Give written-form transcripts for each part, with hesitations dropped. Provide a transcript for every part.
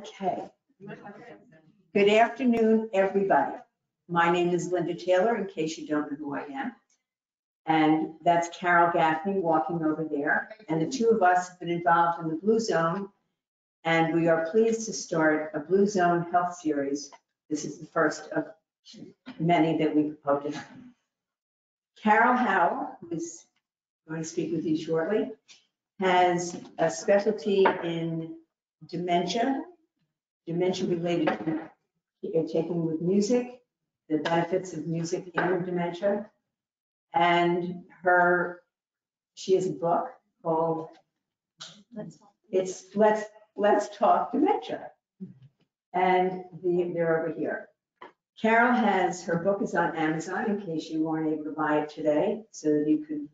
Okay. Good afternoon, everybody. My name is Linda Taylor, in case you don't know who I am. And that's Carol Gaffney walking over there. And the two of us have been involved in the Blue Zone. And we are pleased to start a Blue Zone Health Series. This is the first of many that we hope to have. Carol Howell, who is going to speak with you shortly, has a specialty in dementia related to taking with music, the benefits of music in dementia. And she has a book called Let's Talk Dementia. And they're over here. Carol her book is on Amazon in case you weren't able to buy it today, so that you could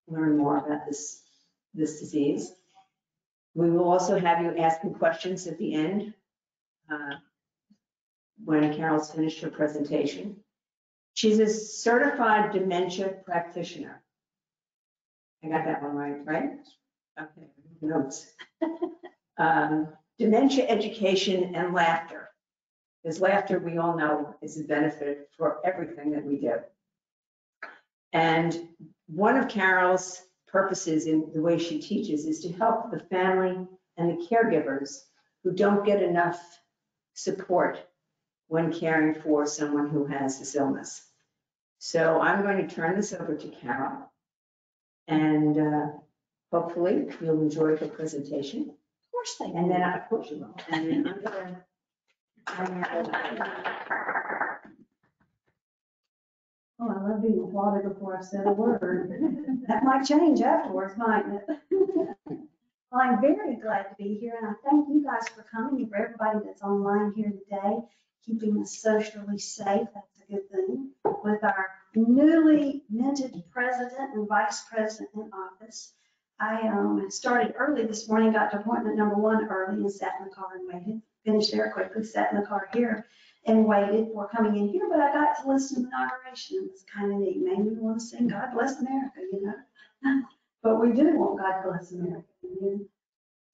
learn more about this disease. We will also have you asking questions at the end when Carol's finished her presentation. She's a certified dementia practitioner. I got that one right? Okay, notes. Dementia education and laughter. Because laughter, we all know, is a benefit for everything that we do. And one of Carol's purposes in the way she teaches is to help the family and the caregivers who don't get enough support when caring for someone who has this illness. So I'm going to turn this over to Carol, and hopefully you'll enjoy her presentation. Of course they And then, of course you will. And then Oh, I love being applauded before I've said a word. That might change afterwards, mightn't it? Well, I'm very glad to be here, and I thank you guys for coming, and for everybody that's online here today, keeping us socially safe. That's a good thing. With our newly minted president and vice president in office. I started early this morning, got to appointment number 1 early, and sat in the car and waited. Finished there quickly, sat in the car here and waited for coming in here, but I got to listen to the inauguration. It was kind of neat. Made me want to sing God Bless America, you know. But we do want God Bless America.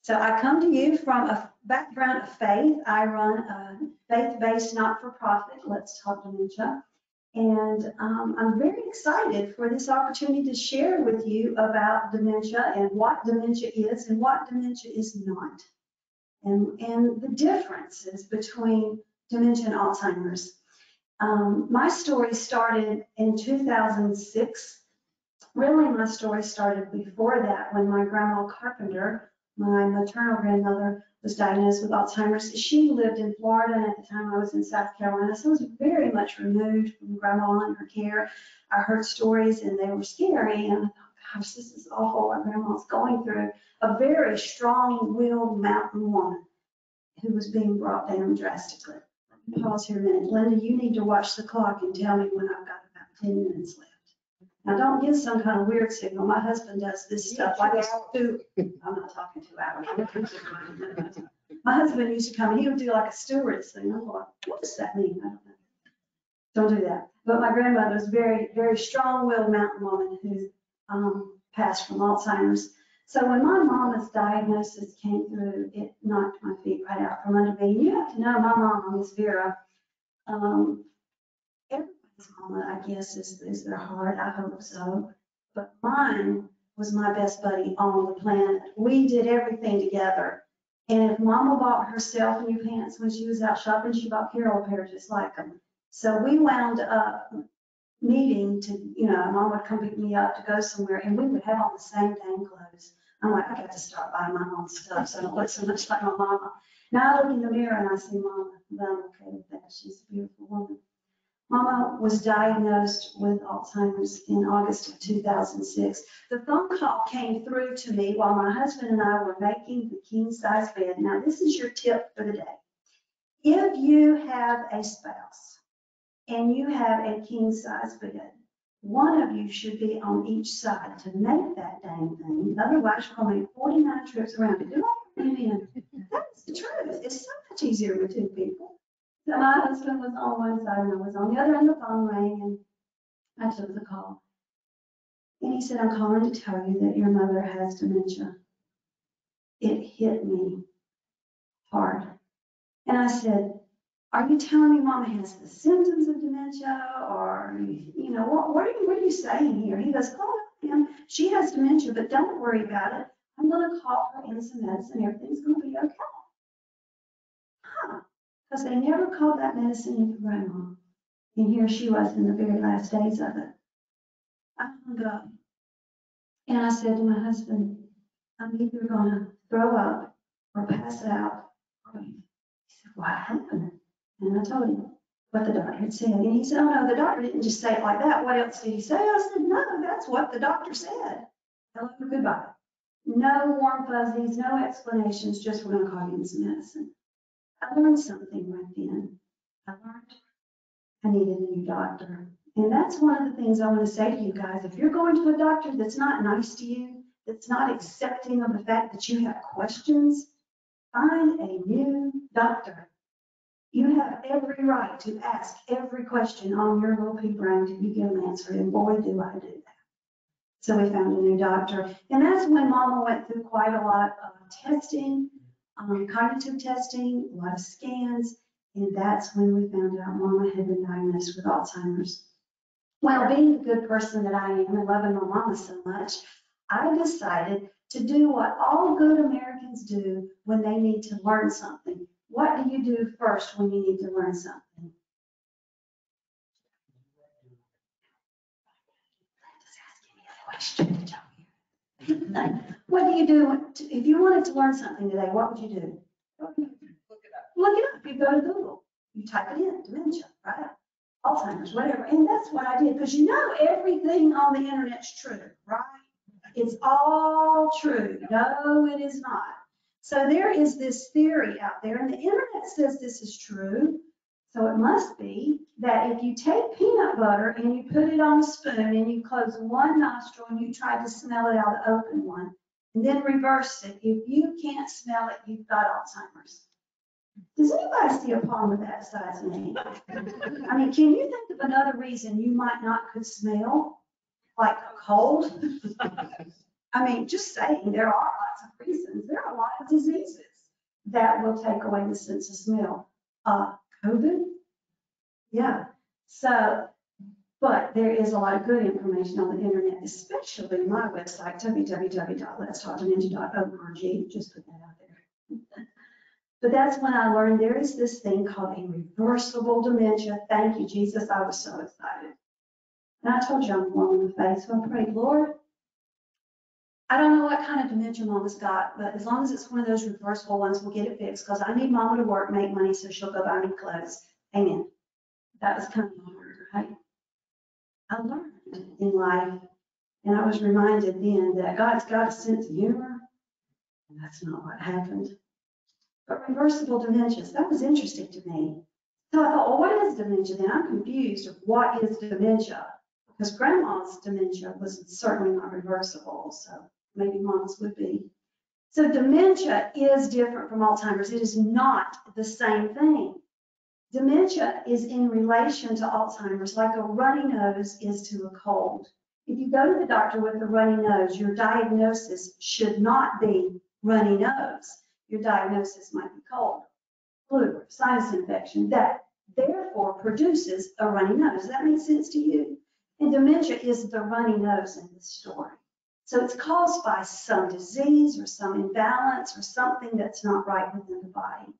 So I come to you from a background of faith. I run a faith-based not-for-profit, Let's Talk Dementia. And I'm very excited for this opportunity to share with you about dementia and what dementia is and what dementia is not. And the differences between dementia and Alzheimer's. My story started in 2006. Really, my story started before that when my grandma Carpenter, my maternal grandmother, was diagnosed with Alzheimer's. She lived in Florida, and at the time I was in South Carolina, so I was very much removed from grandma and her care. I heard stories, and they were scary, and I thought, gosh, this is awful what grandma's going through. A very strong-willed mountain woman who was being brought down drastically. Pause here a minute. Linda, you need to watch the clock and tell me when I've got about 10 minutes left. Now, don't give some kind of weird signal. My husband does this stuff like it's 2. I'm not talking 2 hours. My husband used to come and he would do like a stewardess thing. I'm like, what does that mean? I don't know. Don't do that. But my grandmother was very, very strong-willed mountain woman who passed from Alzheimer's. So when my mama's diagnosis came through, it knocked my feet right out from under me. You have to know my mama, Miss Vera. Everybody's mama, I guess, is their heart. I hope so. But mine was my best buddy on the planet. We did everything together. And if mama bought herself new pants when she was out shopping, she bought Carol a pair just like them. So we wound up meeting to, you know, mom would come pick me up to go somewhere, and we would have on the same dang clothes. I'm like, I got to start buying my own stuff so I don't look so much like my mama. Now I look in the mirror and I see mama, but I'm okay with that. She's a beautiful woman. Mama was diagnosed with Alzheimer's in August of 2006. The phone call came through to me while my husband and I were making the king-size bed. Now, this is your tip for the day. If you have a spouse and you have a king-size bed, one of you should be on each side to make that dang thing. Otherwise, you're going to make 49 trips around it. Do I mean? That's the truth. It's so much easier with 2 people. So my husband was on one side and I was on the other, and the phone rang, and I took the call. And he said, I'm calling to tell you that your mother has dementia. It hit me hard. And I said, are you telling me Mama has the symptoms of dementia, or, you know, what are you saying here? He goes, oh, yeah, she has dementia, but don't worry about it. I'm going to call her in some medicine. Everything's going to be okay. Huh? Because they never called that medicine in for Grandma. And here she was in the very last days of it. I hung up. And I said to my husband, I'm either going to throw up or pass out. He said, what happened? And I told him what the doctor had said. And he said, oh, no, the doctor didn't just say it like that. What else did he say? I said, no, that's what the doctor said. Hello, goodbye. No warm fuzzies, no explanations, just we're going to call you in some medicine. I learned something right then. I learned I needed a new doctor. And that's one of the things I want to say to you guys. If you're going to a doctor that's not nice to you, that's not accepting of the fact that you have questions, find a new doctor. You have every right to ask every question on your little pea brain till you get an answer, and boy, do I do that. So we found a new doctor, and that's when Mama went through quite a lot of testing, cognitive testing, a lot of scans, and that's when we found out Mama had been diagnosed with Alzheimer's. Well, being the good person that I am and loving my Mama so much, I decided to do what all good Americans do when they need to learn something. What do you do first when you need to learn something? Just asking me a question. What do you do if you wanted to learn something today? What would you do? Look it up. Look it up. You go to Google. You type it in, dementia, right? Alzheimer's, whatever. And that's what I did, because you know everything on the internet's true, right? It's all true. No, it is not. So there is this theory out there, and the internet says this is true. So it must be that if you take peanut butter and you put it on a spoon and you close one nostril and you try to smell it out the open one, and then reverse it, if you can't smell it, you've got Alzheimer's. Does anybody see a problem with that besides me? I mean, can you think of another reason you might not could smell? Like a cold? I mean, just saying, there are lots of reasons. There are a lot of diseases that will take away the sense of smell. COVID? Yeah. So, but there is a lot of good information on the internet, especially my website, www.letstalkdementia.org. Just put that out there. But that's when I learned there is this thing called a reversible dementia. Thank you, Jesus. I was so excited. And I told you I'm warm in the face, so I prayed, Lord, I don't know what kind of dementia Mama's got, but as long as it's one of those reversible ones, we'll get it fixed, because I need Mama to work, make money, so she'll go buy me clothes. Amen. That was kind of hard, right? I learned in life, and I was reminded then that God's got a sense of humor, and that's not what happened. But reversible dementias, that was interesting to me. So I thought, well, what is dementia then? I'm confused of what is dementia, because Grandma's dementia was certainly not reversible, so maybe Mom's would be. So dementia is different from Alzheimer's. It is not the same thing. Dementia is in relation to Alzheimer's, like a runny nose is to a cold. If you go to the doctor with a runny nose, your diagnosis should not be runny nose. Your diagnosis might be cold, flu, or sinus infection. That therefore produces a runny nose. Does that make sense to you? And dementia is the runny nose in this story. So it's caused by some disease or some imbalance or something that's not right within the body.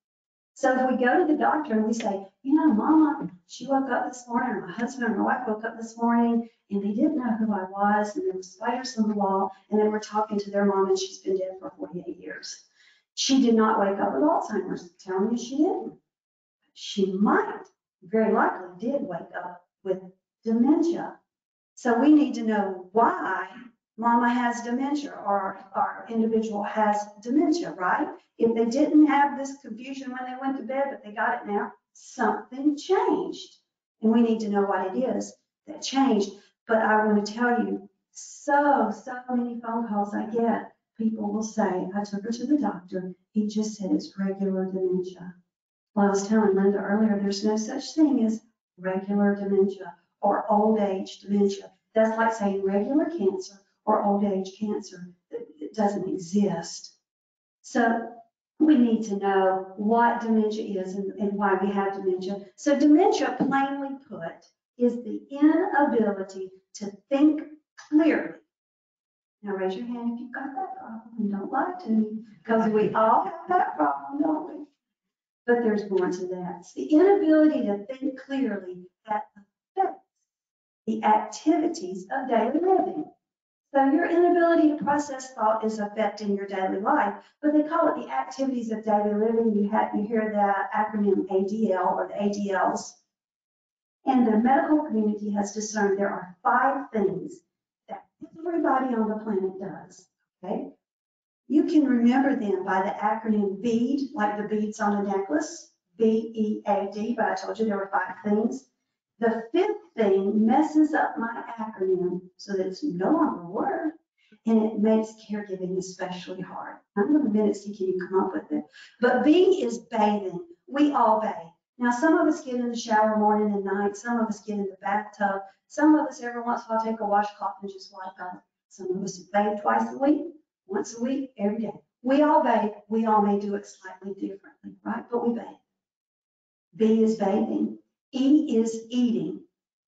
So if we go to the doctor and we say, you know, Mama, she woke up this morning, or my husband or my wife woke up this morning, and they didn't know who I was, and there were spiders on the wall, and they were talking to their mom, and she's been dead for 48 years. She did not wake up with Alzheimer's. Tell me she didn't. She might, very likely did wake up with dementia. So we need to know why Mama has dementia, or our individual has dementia, right? If they didn't have this confusion when they went to bed, but they got it now, something changed. And we need to know what it is that changed. But I want to tell you, so many phone calls I get, people will say, I took her to the doctor, he just said it's regular dementia. Well, I was telling Linda earlier, there's no such thing as regular dementia or old age dementia. That's like saying regular cancer or old age cancer. It doesn't exist. So we need to know what dementia is and why we have dementia. So dementia, plainly put, is the inability to think clearly. Now raise your hand if you've got that problem and don't lie to me, because we all have that problem, don't we? But there's more to that. It's the inability to think clearly that affects the activities of daily living. So your inability to process thought is affecting your daily life, but they call it the activities of daily living. You hear the acronym ADL or the ADLs. And the medical community has discerned there are 5 things that everybody on the planet does, okay? You can remember them by the acronym BEAD, like the beads on a necklace, BEAD, but I told you there were 5 things. The 5th thing messes up my acronym so that it's no longer a word, and it makes caregiving especially hard. I'm going to see can you come up with it. But B is bathing. We all bathe. Now, some of us get in the shower morning and night. Some of us get in the bathtub. Some of us every once in a while take a washcloth and just wipe up. Some of us bathe twice a week, once a week, every day. We all bathe. We all may do it slightly differently, right? But we bathe. B is bathing. E is eating.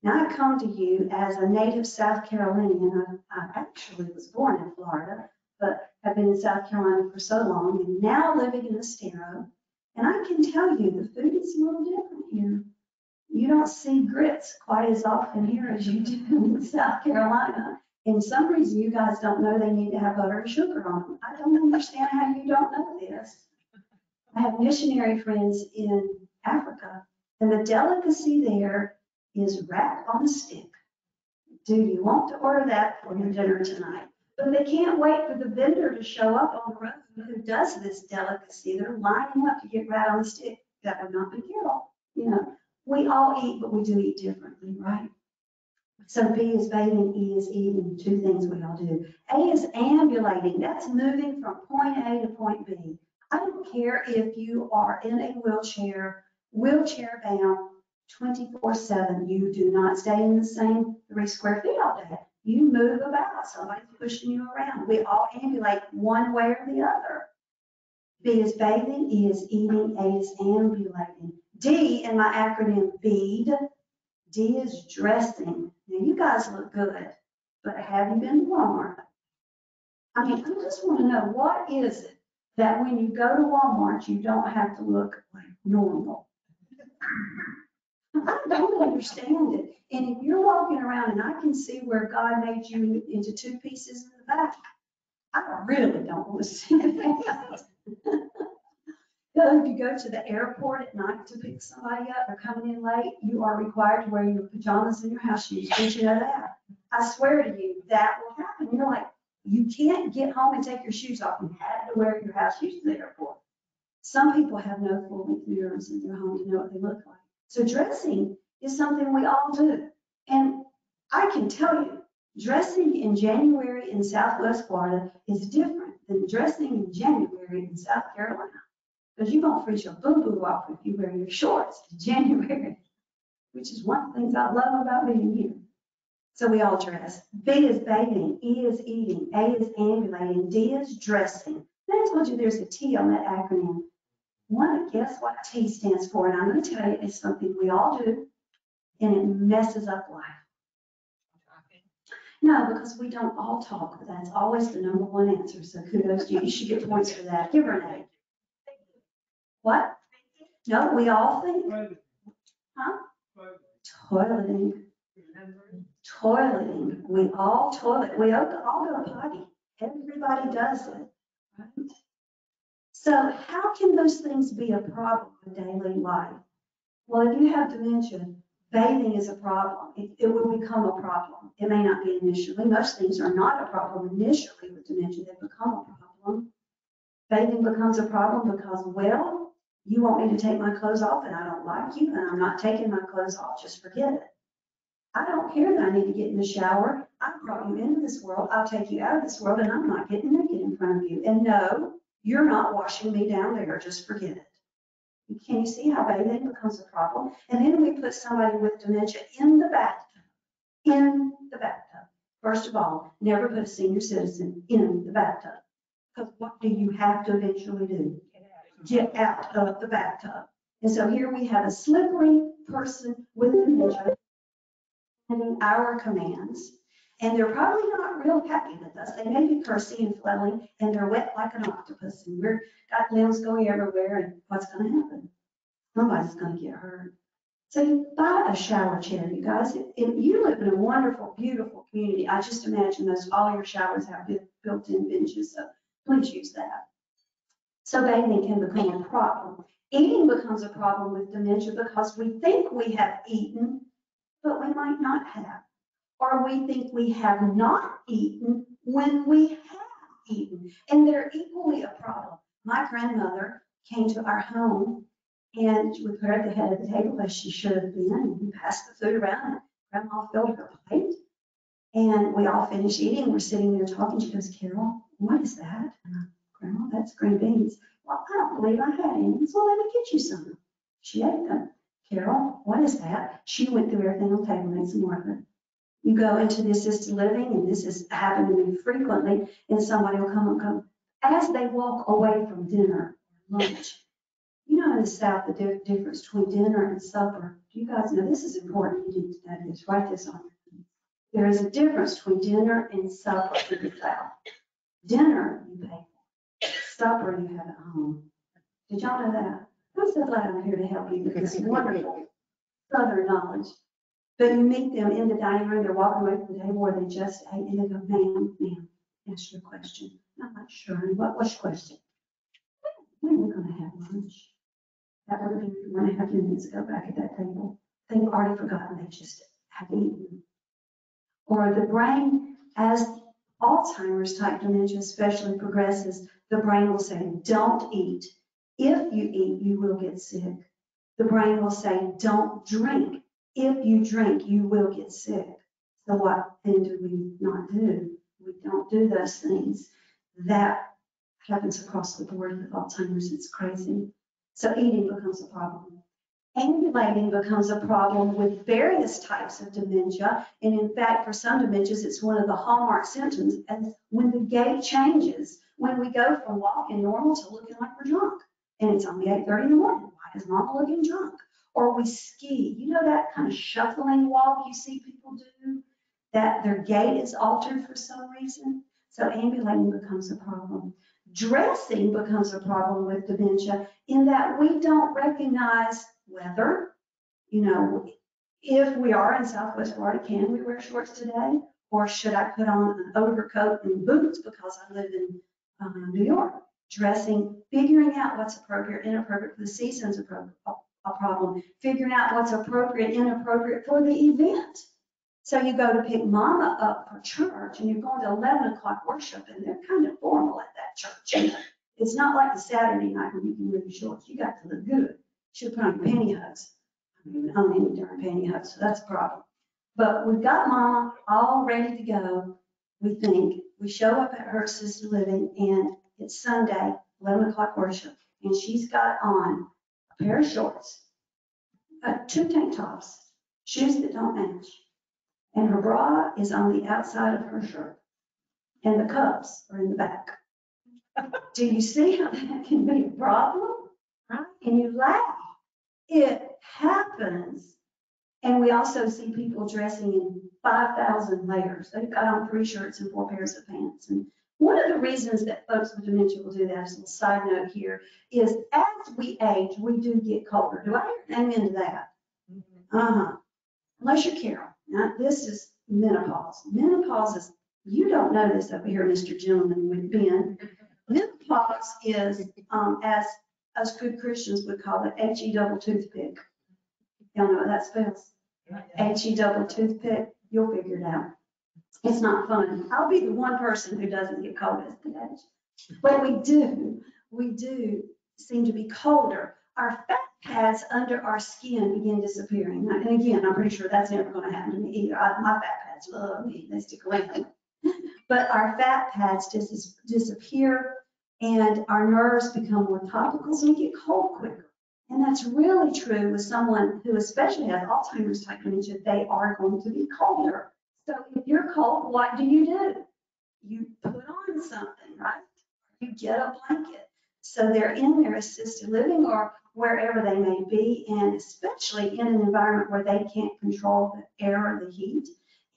Now, I come to you as a native South Carolinian. I actually was born in Florida, but have been in South Carolina for so long, and now living in Estero. And I can tell you the food is a little different here. You don't see grits quite as often here as you do in South Carolina. And some reason you guys don't know they need to have butter and sugar on them. I don't understand how you don't know this. I have missionary friends in Africa, and the delicacy there is rat on a stick. Do you want to order that for your dinner tonight? But they can't wait for the vendor to show up on the road who does this delicacy. They're lining up to get rat on the stick. That would not be killed. You know, we all eat, but we do eat differently, right? So B is bathing, E is eating, 2 things we all do. A is ambulating. That's moving from point A to point B. I don't care if you are in a wheelchair bound 24/7. You do not stay in the same 3 square feet all day. You move about. Somebody's pushing you around. We all ambulate one way or the other. B is bathing, E is eating, A is ambulating. D in my acronym BEAD, D is dressing. Now you guys look good, but have you been to Walmart? I mean, I just want to know, what is it that when you go to Walmart, you don't have to look like normal? I don't understand it. And if you're walking around and I can see where God made you into 2 pieces in the back, I really don't want to see that. If you go to the airport at night to pick somebody up or coming in late, you are required to wear your pajamas and your house shoes. Did you know that? I swear to you, that will happen. You're like, you can't get home and take your shoes off. You had to wear your house shoes to the airport. Some people have no full-length mirrors in their home to know what they look like. So dressing is something we all do. And I can tell you, dressing in January in Southwest Florida is different than dressing in January in South Carolina. Because you're going to freeze your boo-boo off if you wear your shorts in January, which is one of the things I love about being here. So we all dress. B is bathing, E is eating, A is ambulating, D is dressing. Then I told you there's a T on that acronym. Want to guess what T stands for? And I'm going to tell you it's something we all do, and it messes up life. No, because we don't all talk, but that's always the #1 answer. So kudos to you. You should get points for that. Give her an A. What? No, we all think. Huh? Toileting. Toileting. We all toilet. We all go potty. Everybody does it. Right? So how can those things be a problem in daily life? Well, if you have dementia, bathing is a problem. It will become a problem. It may not be initially. Most things are not a problem initially with dementia. They become a problem. Bathing becomes a problem because, well, you want me to take my clothes off and I don't like you and I'm not taking my clothes off. Just forget it. I don't care that I need to get in the shower. I brought you into this world. I'll take you out of this world and I'm not getting naked in front of you. And no, you're not washing me down there. Just forget it. Can you see how bathing becomes a problem? And then we put somebody with dementia in the bathtub. In the bathtub. First of all, never put a senior citizen in the bathtub. Because what do you have to eventually do? get out of the bathtub. And so here we have a slippery person with dementia handing our commands. And they're probably not real happy with us. They may be cursing and flailing, and they're wet like an octopus, and we've got limbs going everywhere, and what's going to happen? Somebody's going to get hurt. So you buy a shower chair, you guys. You live in a wonderful, beautiful community. I just imagine most all your showers have built-in benches, so please use that. So bathing can become a problem. Eating becomes a problem with dementia because we think we have eaten, but we might not have. Or we think we have not eaten when we have eaten. And they're equally a problem. My grandmother came to our home, and we put her at the head of the table as she should have been, and we passed the food around, and Grandma filled her plate. And we all finished eating. We're sitting there talking. She goes, Carol, what is that? And I, Grandma, that's green beans. Well, I don't believe I had any. So let me get you some. She ate them. Carol, what is that? She went through everything on the table and ate some more of it. You go into the assisted living, and this has happened to me frequently, and somebody will come as they walk away from dinner or lunch. You know, in the South, the difference between dinner and supper. Do you guys know this is important? You need to know this. Write this on. There is a difference between dinner and supper in the South. Dinner, you pay for. Supper, you have at home. Did y'all know that? I'm so glad I'm here to help you with this wonderful Southern knowledge. But you meet them in the dining room, they're walking away from the table where they just ate, and they go, ma'am, ask your question. I'm not sure. What's your question? When are we going to have lunch? That would have been 1.5 minutes ago back at that table. They've already forgotten they just have eaten. Or the brain, as Alzheimer's type dementia especially progresses, the brain will say, don't eat. If you eat, you will get sick. The brain will say, don't drink. If you drink, you will get sick. So what then do we not do? We don't do those things. That happens across the board with Alzheimer's. It's crazy. So eating becomes a problem. Ambulating becomes a problem with various types of dementia. And in fact, for some dementias, it's one of the hallmark symptoms. And when the gait changes, when we go from walking normal to looking like we're drunk, and it's only 8:30 in the morning, why is Mama looking drunk? Or we ski. You know that kind of shuffling walk you see people do? That their gait is altered for some reason? So ambulating becomes a problem. Dressing becomes a problem with dementia in that we don't recognize whether, you know, if we are in Southwest Florida, can we wear shorts today? Or should I put on an overcoat and boots because I live in New York? Dressing, figuring out what's appropriate, inappropriate for the season's a problem. Figuring out what's appropriate, inappropriate for the event. So you go to pick Mama up for church, and you're going to 11 o'clock worship, and they're kind of formal at that church. And it's not like the Saturday night when you can wear your shorts. You got to look good. You should put on your pantyhose. I mean, I'm in darn pantyhose, so that's a problem. But we've got Mama all ready to go. We think we show up at her assisted living, and it's Sunday, 11 o'clock worship, and she's got on a pair of shorts, 2 tank tops, shoes that don't match. And her bra is on the outside of her shirt. And the cups are in the back. Do you see how that can be a problem? Right? And you laugh. It happens. And we also see people dressing in 5,000 layers. They've got on 3 shirts and 4 pairs of pants. And one of the reasons that folks with dementia will do that, as a little side note here, is as we age, we do get colder. Do I hear an amen to that? Unless you're Carol. Now, this is menopause. Menopause is, you don't know this over here, Mr. Gentleman with Ben. Menopause is, as us good Christians would call it, H-E double toothpick. Y'all know what that spells? H-E double toothpick. You'll figure it out. It's not fun. I'll be the one person who doesn't get cold at the age. But we do seem to be colder. Our fat pads under our skin begin disappearing. And again, I'm pretty sure that's never going to happen to me either. My fat pads love me. They stick around. But our fat pads disappear, and our nerves become more topical, so we get cold quicker. And that's really true with someone who especially has Alzheimer's type dementia. They are going to be colder. So if you're cold, what do? You put on something, right? You get a blanket. So they're in their assisted living or wherever they may be, and especially in an environment where they can't control the air or the heat.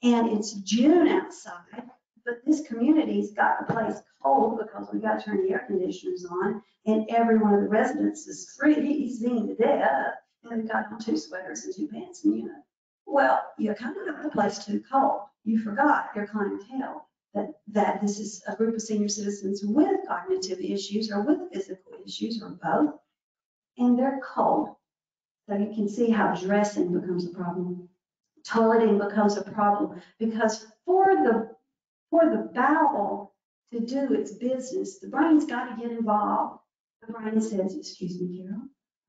And it's June outside, but this community's got the place cold because we got to turn the air conditioners on, and every one of the residents is freezing to death, and they've got on 2 sweaters and 2 pants in the unit. Well, you kind of got the place too cold. You forgot your clientele that this is a group of senior citizens with cognitive issues or with physical issues or both, and they're cold. So you can see how dressing becomes a problem. Toileting becomes a problem because for the bowel to do its business, the brain's got to get involved. The brain says, excuse me, Carol,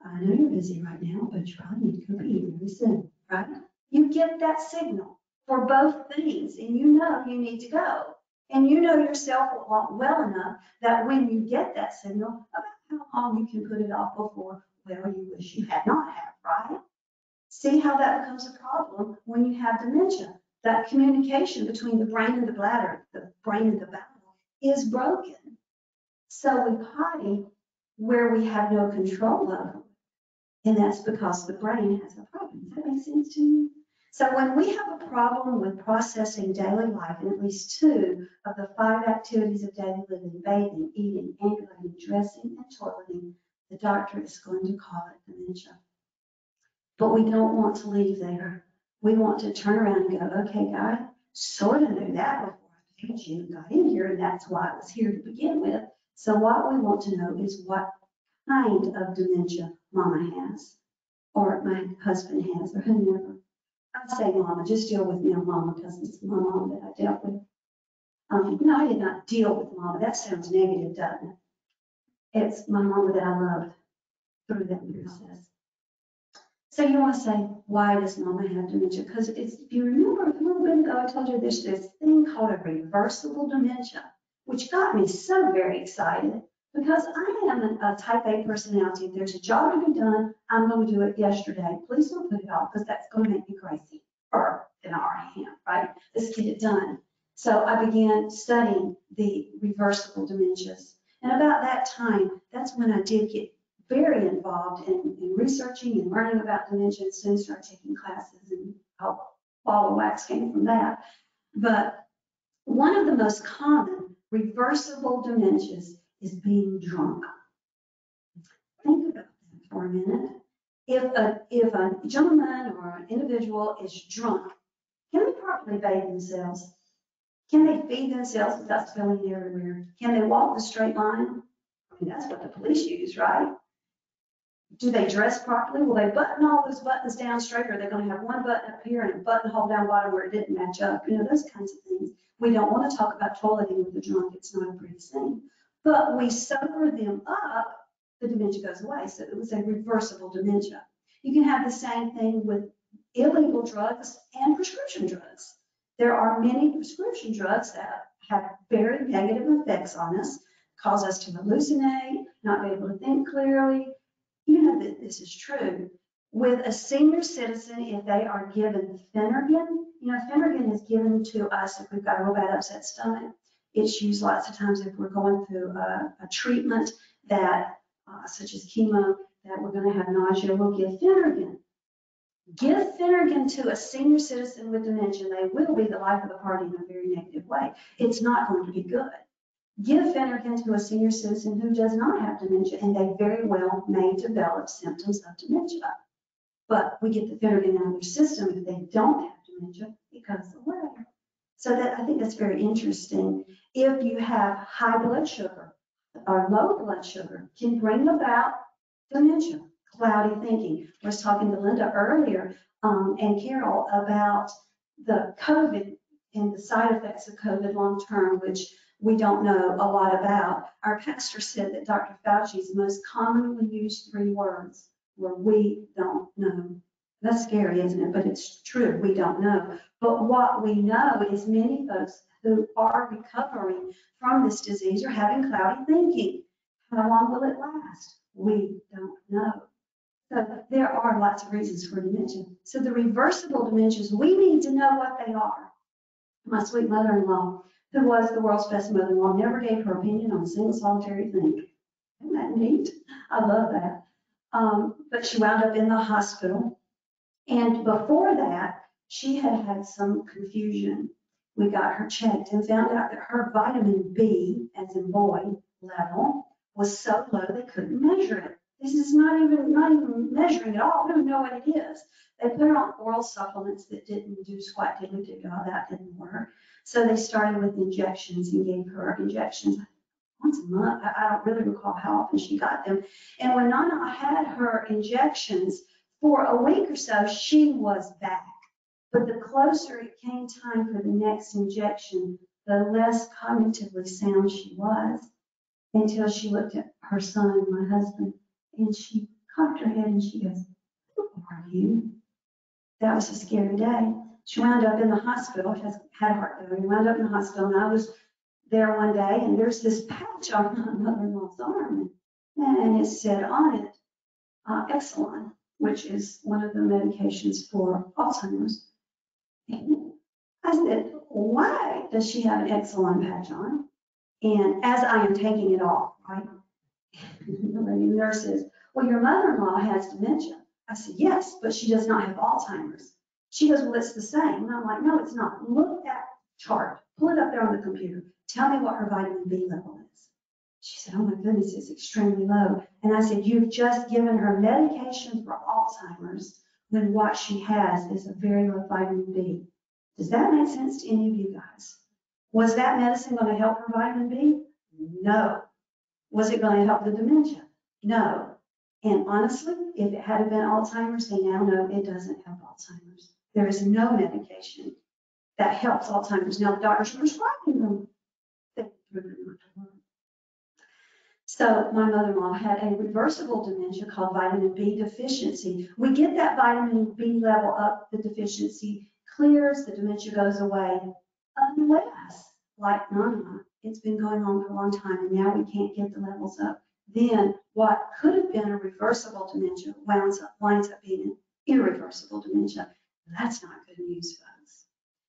I know you're busy right now, but you probably need to go eat really soon, right? You get that signal for both things, and you know you need to go. And you know yourself well enough that when you get that signal, about how long you can put it off before, well, you wish you had not had, right? See how that becomes a problem when you have dementia. That communication between the brain and the bladder, the brain and the bowel, is broken. So we potty where we have no control over it. And that's because the brain has a problem. Does that make sense to you? So when we have a problem with processing daily life, and at least 2 of the 5 activities of daily living, bathing, eating, ambulating, dressing, and toileting, the doctor is going to call it dementia. But we don't want to leave there. We want to turn around and go, okay, God, sort of knew that before I paid you and got in here, and that's why I was here to begin with. So what we want to know is what kind of dementia Mama has, or my husband has, or whomever. I say Mama, just deal with me on Mama because it's my mom that I dealt with. No, I did not deal with Mama. That sounds negative, doesn't it? It's my Mama that I loved through that process. So you want to say, why does Mama have dementia? Because if you remember a little bit ago, I told you there's this thing called a reversible dementia, which got me so very excited because I am a type A personality. If there's a job to be done, I'm going to do it yesterday. Please don't put it off because that's going to make me crazy. Or, and I already am, right? Let's get it done. So I began studying the reversible dementias. And about that time, that's when I did get very involved in researching and learning about dementia, and soon started taking classes, and a ball of wax came from that. But one of the most common reversible dementias is being drunk. Think about that for a minute. If a gentleman or an individual is drunk, can they properly bathe themselves? Can they feed themselves without spilling everywhere? Can they walk the straight line? I mean, that's what the police use, right? Do they dress properly? Will they button all those buttons down straight, or are they going to have one button up here and a buttonhole down bottom where it didn't match up? You know, those kinds of things. We don't want to talk about toileting with the drunk. It's not a pretty thing. But we sober them up, the dementia goes away. So it was a reversible dementia. You can have the same thing with illegal drugs and prescription drugs. There are many prescription drugs that have very negative effects on us, cause us to hallucinate, not be able to think clearly. You know that this is true. With a senior citizen, if they are given Phenergan, you know, Phenergan is given to us if we've got a real bad upset stomach. It's used lots of times if we're going through a treatment that, such as chemo, that we're going to have nausea, we'll give Phenergan. Give Phenergan to a senior citizen with dementia, they will be the life of the party in a very negative way. It's not going to be good. Give Phenergan to a senior citizen who does not have dementia, and they very well may develop symptoms of dementia. But we get the Phenergan out of their system if they don't have dementia, it goes away. So that, I think that's very interesting. If you have high blood sugar or low blood sugar, can bring about dementia, cloudy thinking. I was talking to Linda earlier and Carol about the COVID and the side effects of COVID long term, which we don't know a lot about. Our pastor said that Dr. Fauci's most commonly used 3 words were "we don't know." That's scary, isn't it? But it's true, we don't know. But what we know is many folks who are recovering from this disease are having cloudy thinking. How long will it last? We don't know. So there are lots of reasons for dementia. So the reversible dementias, we need to know what they are. My sweet mother-in-law, who was the world's best mother-in-law, never gave her opinion on a single solitary thing. Isn't that neat? I love that. But she wound up in the hospital. And before that, she had had some confusion. We got her checked and found out that her vitamin B, as in boy, level was so low they couldn't measure it. This is not even measuring at all. We don't know what it is. They put her on oral supplements that didn't do squat diddly do. All that didn't work. So they started with injections and gave her injections once a month. I don't really recall how often she got them. And when Nana had her injections for a week or so, she was back. But the closer it came time for the next injection, the less cognitively sound she was, until she looked at her son, my husband, and she cocked her head and she goes, "Who are you?" That was a scary day. She wound up in the hospital, had heart failure, wound up in the hospital, and I was there one day, and there's this patch on my mother-in-law's arm, and it said on it, Exelon, which is one of the medications for Alzheimer's. And I said, "Why does she have an Exelon patch on?" And as I am taking it off, right, the nurse says, "Well, your mother-in-law has dementia." I said, "Yes, but she does not have Alzheimer's." She goes, "Well, it's the same." And I'm like, "No, it's not. Look at that chart. Pull it up there on the computer. Tell me what her vitamin B level is." She said, "Oh my goodness, it's extremely low." And I said, "You've just given her medication for Alzheimer's when what she has is a very low vitamin B." Does that make sense to any of you guys? Was that medicine going to help her vitamin B? No. Was it going to help the dementia? No. And honestly, if it had been Alzheimer's, they now know it doesn't help Alzheimer's. There is no medication that helps Alzheimer's. Now the doctors are prescribing them. They've proven it not to work. So my mother-in-law had a reversible dementia called vitamin B deficiency. We get that vitamin B level up, the deficiency clears, the dementia goes away, unless, like Nana, it's been going on for a long time and now we can't get the levels up. Then what could have been a reversible dementia winds up being an irreversible dementia. That's not good news, folks.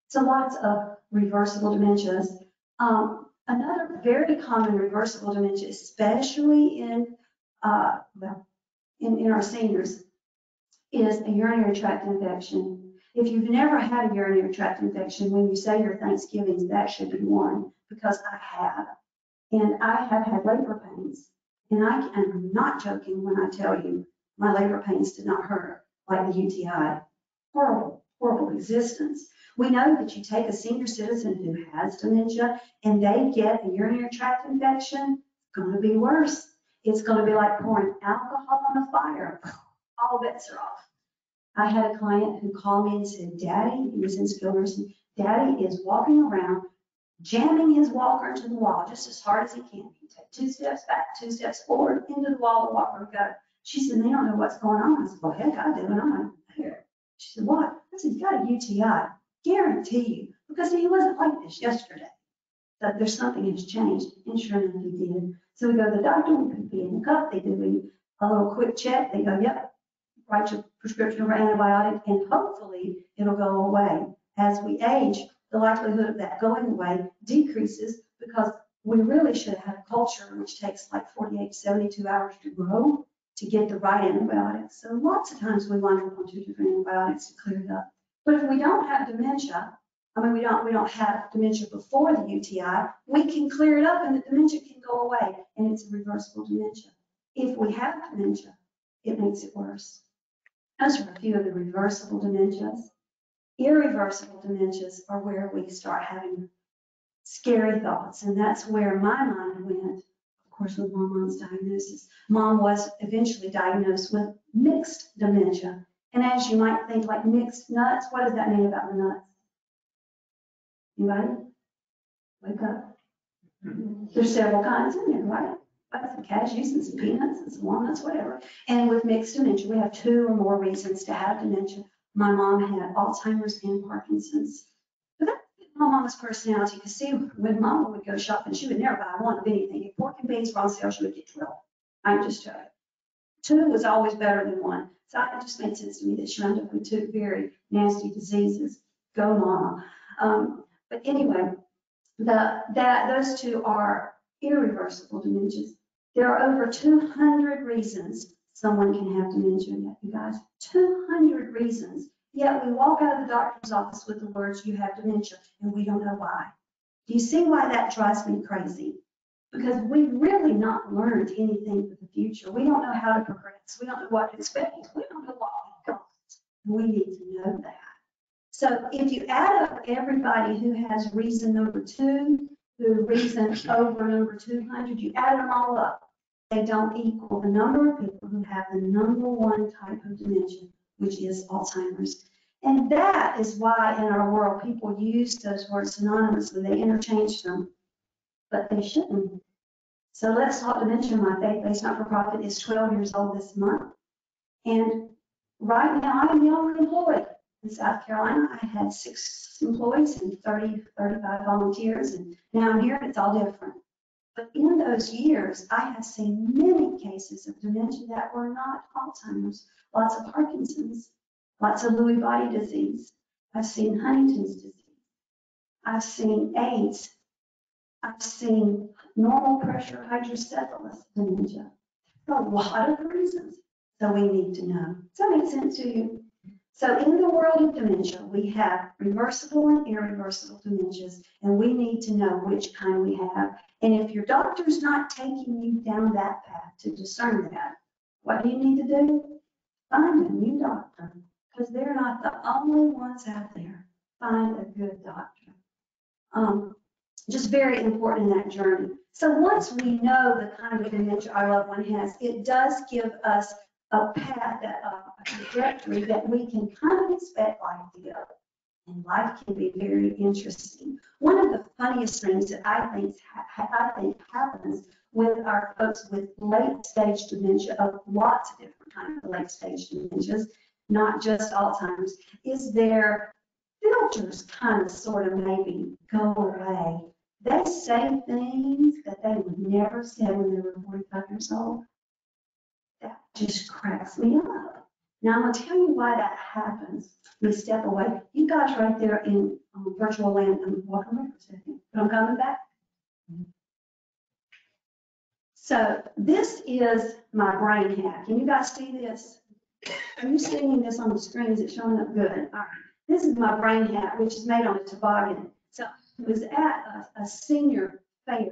So lots of reversible dementias. Another very common reversible dementia, especially in our seniors, is a urinary tract infection. If you've never had a urinary tract infection, when you say your Thanksgivings, that should be one, because I have. And I have had labor pains. And I'm not joking when I tell you my labor pains did not hurt like the UTI. Horrible, horrible existence. We know that you take a senior citizen who has dementia and they get a urinary tract infection, it's going to be worse. It's going to be like pouring alcohol on a fire. All bets are off. I had a client who called me and said, "Daddy," he was in skilled nursing, "Daddy is walking around, jamming his walker into the wall just as hard as he can. He takes 2 steps back, 2 steps forward, into the wall, the walker would go." She said, "They don't know what's going on." I said, "Well, heck, I do, and I'm not here." She said, "What?" I said, "You got a UTI. Guarantee you, because he wasn't like this yesterday. That there's something has changed." And sure enough, he did. So we go to the doctor, we could be in the cup, they do a little quick check, they go, "Yep, write your prescription for antibiotic," and hopefully it'll go away. As we age, the likelihood of that going away decreases, because we really should have had a culture which takes like 48 to 72 hours to grow to get the right antibiotics. So lots of times we wind up on 2 different antibiotics to clear it up. But if we don't have dementia, we don't have dementia before the UTI, we can clear it up and the dementia can go away, and it's a reversible dementia. If we have dementia, it makes it worse. Those are a few of the reversible dementias. Irreversible dementias are where we start having scary thoughts, and that's where my mind went, of course, with my mom's diagnosis. Mom was eventually diagnosed with mixed dementia. And as you might think, like mixed nuts, what does that mean about the nuts? Anybody? Wake up. There's several kinds in there, right? Some cashews and some peanuts and some walnuts, whatever. And with mixed dementia, we have 2 or more reasons to have dementia. My mom had Alzheimer's and Parkinson's. But that's my mama's personality, because see, when Mama would go shopping, she would never buy one of anything. If pork and beans were on sale, she would get 12. I'm just telling you. 2 was always better than 1. So it just made sense to me that she wound up with 2 very nasty diseases. Go Mama. But anyway, those 2 are irreversible dementias. There are over 200 reasons someone can have dementia, you guys. 200 reasons. Yet we walk out of the doctor's office with the words, you have dementia, and we don't know why. Do you see why that drives me crazy? Because we've really not learned anything for the future. We don't know how to progress. We don't know what to expect. We don't know what it costs. We need to know that. So if you add up everybody who has reason number 2, who reason over number 200, you add them all up, they don't equal the number of people who have the number 1 type of dementia, which is Alzheimer's. And that is why in our world people use those words synonymously. They interchange them, but they shouldn't. So Let's Talk Dementia, my faith-based not-for-profit, is 12 years old this month. And right now I'm the only employee. In South Carolina, I had 6 employees and 35 volunteers, and now I'm here and it's all different. But in those years, I have seen many cases of dementia that were not Alzheimer's, lots of Parkinson's, lots of Lewy body disease. I've seen Huntington's disease. I've seen AIDS. I've seen normal pressure hydrocephalus dementia. A lot of reasons. So we need to know. Does that make sense to you? So in the world of dementia, we have reversible and irreversible dementias, and we need to know which kind we have. And if your doctor's not taking you down that path to discern that, what do you need to do? Find a new doctor, because they're not the only ones out there. Find a good doctor. Just very important in that journey. So once we know the kind of dementia our loved one has, it does give us a path, a trajectory that we can kind of expect life to go. And life can be very interesting. One of the funniest things that I think happens with our folks with late stage dementia, of lots of different kinds of late stage dementias, not just Alzheimer's, is their filters kind of sort of maybe go away. They say things that they would never say when they were 45 years old. That just cracks me up. Now I'm going to tell you why that happens. We step away. You guys right there in virtual land, I'm walking away for a second, but I'm coming back. So this is my brain hat. Can you guys see this? Are you seeing this on the screen? Is it showing up good? All right. This is my brain hat, which is made on a toboggan. So I was at a senior fair.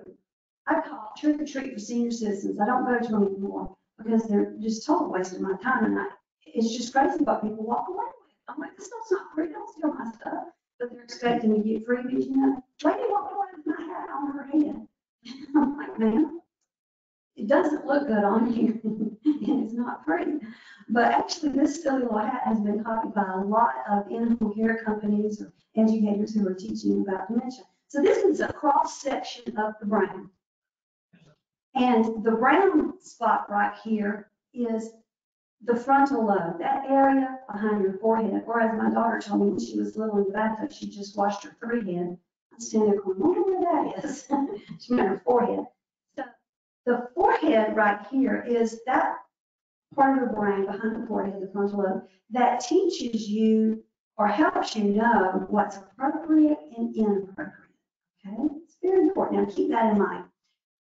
I call it trick or treat for senior citizens. I don't go to them anymore because they're just total waste of my time. And it's just crazy what people walk away with. I'm like, this stuff's not free. Don't steal my stuff. But they're expecting to get freebies, you know. Lady walked away with my hat on her head. I'm like, man, it doesn't look good on you, and it's not free. But actually, this silly little hat has been copied by a lot of in-home care companies or educators who are teaching about dementia. So this is a cross section of the brain. And the brown spot right here is the frontal lobe, that area behind your forehead. Or as my daughter told me when she was little in the bathtub, she just washed her forehead. I'm standing there going, I wonder where that is. She meant her forehead. So the forehead right here is that part of the brain behind the forehead, the frontal lobe, that teaches you or helps you know what's appropriate and inappropriate. Okay? It's very important. Now keep that in mind.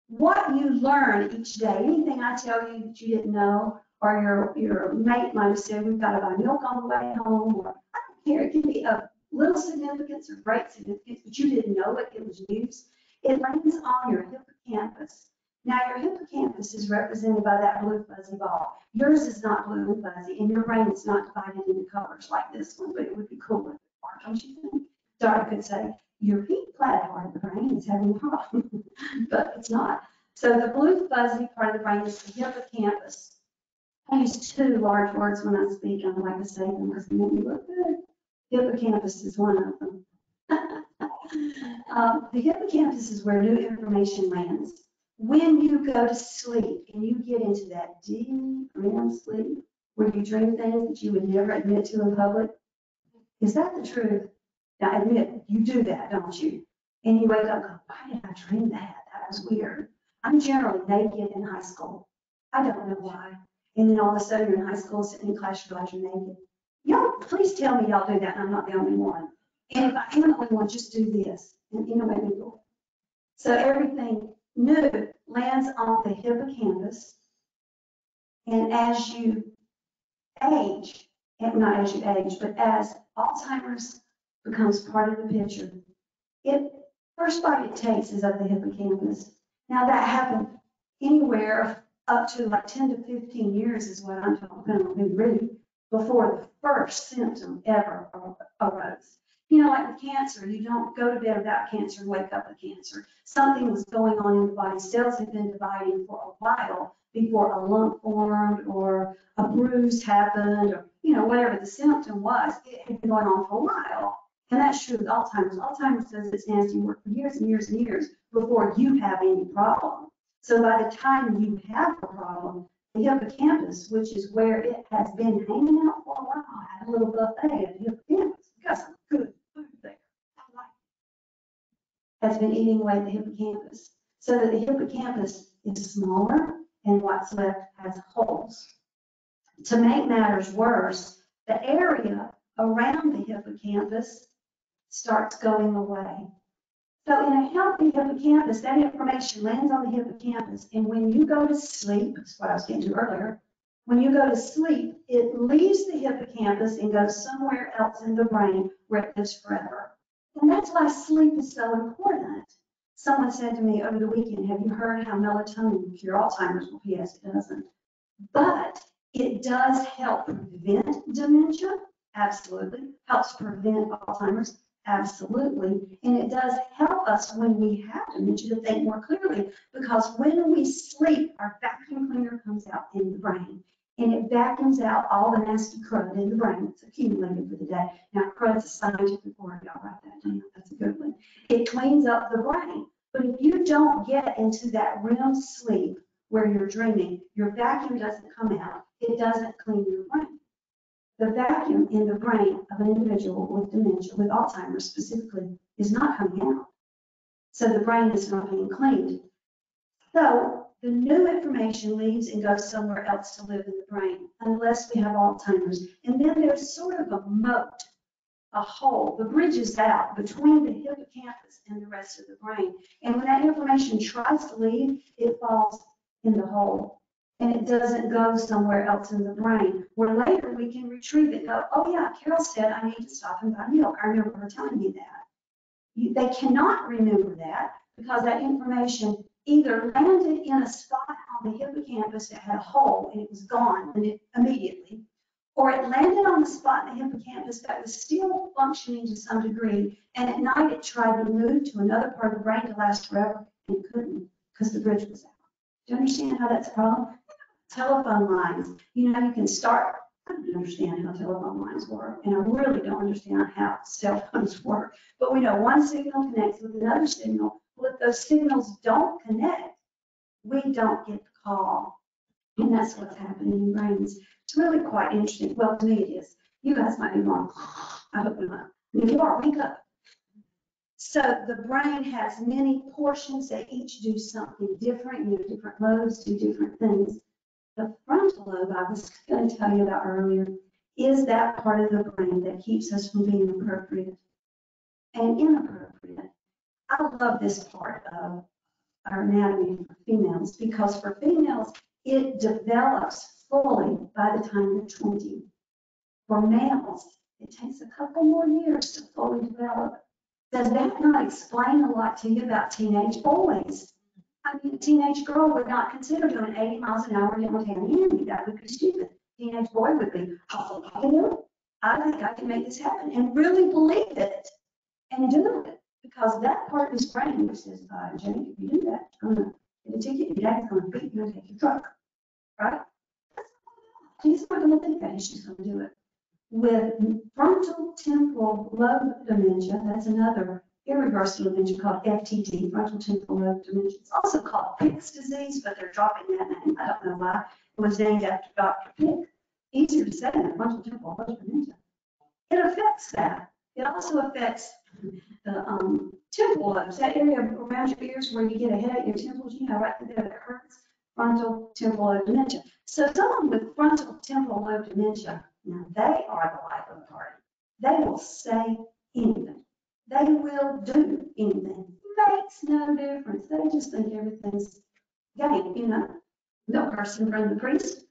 What you learn each day, anything I tell you that you didn't know, or your mate might have said, we've got to buy milk on the way home, or I don't care, it can be of little significance or great significance, but you didn't know it was used. It lands on your hippocampus. Now your hippocampus is represented by that blue fuzzy ball. Yours is not blue and fuzzy, and your brain is not divided into colors like this one, but it would be cool if it were, don't you think? So I could say, your pink plaid part of the brain is having a problem, but it's not. So the blue fuzzy part of the brain is the hippocampus. I use 2 large words when I speak. I like to say them because they make me look good. Hippocampus is one of them. The hippocampus is where new information lands. When you go to sleep and you get into that deep REM sleep where you dream things that you would never admit to in public, is that the truth? Now admit, you do that, don't you? And you wake up and go, why did I dream that? That was weird. I'm generally naked in high school. I don't know why. And then all of a sudden you're in high school sitting in class, you realize you're naked. Y'all, please tell me y'all do that, and I'm not the only one. And if I am the only one, just do this. And you know, maybe go. So everything new lands on the hippocampus. And as you age, and not as you age, but as Alzheimer's becomes part of the picture, first bite it takes is of the hippocampus. Now that happened anywhere up to like 10 to 15 years is what I'm talking about, really, before the first symptom ever arose. You know, like with cancer, you don't go to bed without cancer and wake up with cancer. Something was going on in the body. Cells had been dividing for a while before a lump formed or a bruise happened, or, you know, whatever the symptom was. It had been going on for a while. And that's true with Alzheimer's. Alzheimer's does its nasty work for years and years and years before you have any problem. So by the time you have a problem, the hippocampus, which is where it has been hanging out for a while, had a little buffet at the hippocampus. Got some good food there. I like it. Has been eating away at the hippocampus. So that the hippocampus is smaller and what's left has holes. To make matters worse, the area around the hippocampus starts going away. So in a healthy hippocampus, that information lands on the hippocampus, and when you go to sleep, that's what I was getting to earlier, when you go to sleep, it leaves the hippocampus and goes somewhere else in the brain where it lives forever. And that's why sleep is so important. Someone said to me over the weekend, have you heard how melatonin cures Alzheimer's? Well, yes, it doesn't. But it does help prevent dementia, absolutely. Helps prevent Alzheimer's, absolutely. And it does help us when we have dementia to think more clearly, because when we sleep, our vacuum cleaner comes out in the brain. And it vacuums out all the nasty crud in the brain that's accumulated for the day. Now, crud's a scientific word, y'all write that down, that's a good one. It cleans up the brain. But if you don't get into that REM sleep where you're dreaming, your vacuum doesn't come out, it doesn't clean your brain. The vacuum in the brain of an individual with dementia, with Alzheimer's specifically, is not coming out. So the brain is not being cleaned. So the new information leaves and goes somewhere else to live in the brain, unless we have Alzheimer's. And then there's sort of a moat, a hole, the bridge is out between the hippocampus and the rest of the brain. And when that information tries to leave, it falls in the hole. And it doesn't go somewhere else in the brain, where later we can retrieve it and go, oh yeah, Carol said I need to stop and buy milk. I remember her telling me that. They cannot remember that because that information either landed in a spot on the hippocampus that had a hole and it was gone immediately, or it landed on the spot in the hippocampus that was still functioning to some degree, and at night it tried to move to another part of the brain to last forever and couldn't because the bridge was out. Do you understand how that's a problem? Telephone lines, you know, you can start, I don't understand how telephone lines work, and I really don't understand how cell phones work, but we know one signal connects with another signal. Well, if those signals don't connect, we don't get the call, and that's what's happening in brains. It's really quite interesting. Well, to me it is. You guys might be wrong. I hope you're not. And if you are, wake up. So the brain has many portions that each do something different. You know, different lobes do different things. The frontal lobe, I was going to tell you about earlier, is that part of the brain that keeps us from being appropriate and inappropriate. I love this part of our anatomy for females because for females, it develops fully by the time you're 20. For males, it takes a couple more years to fully develop. Does that not explain a lot to you about teenage boys? I mean, a teenage girl would not consider doing 80 miles an hour in Montana. That would be stupid. Teenage boy would be, oh, I can do it. I think I can make this happen, and really believe it and do it. Because that part of his brain which says, Jane, if you do that, you're going to get a ticket, your dad's going to beat you and take your truck. Right? She's not going to think that, she's going to do it. With frontal temporal lobe dementia, that's another irreversible dementia called FTD, frontal temporal lobe dementia. It's also called Pick's disease, but they're dropping that name. I don't know why. It was named after Dr. Pick. Easier to say than frontal temporal lobe dementia. It affects that. It also affects the temporal lobes, that area around your ears where you get a headache in your temples, you know, right there that hurts, frontal temporal lobe dementia. So someone with frontal temporal lobe dementia, now they are the life of the party. They will say anything. They will do anything. Makes no difference. They just think everything's game, you know. They'll curse in front of the priest.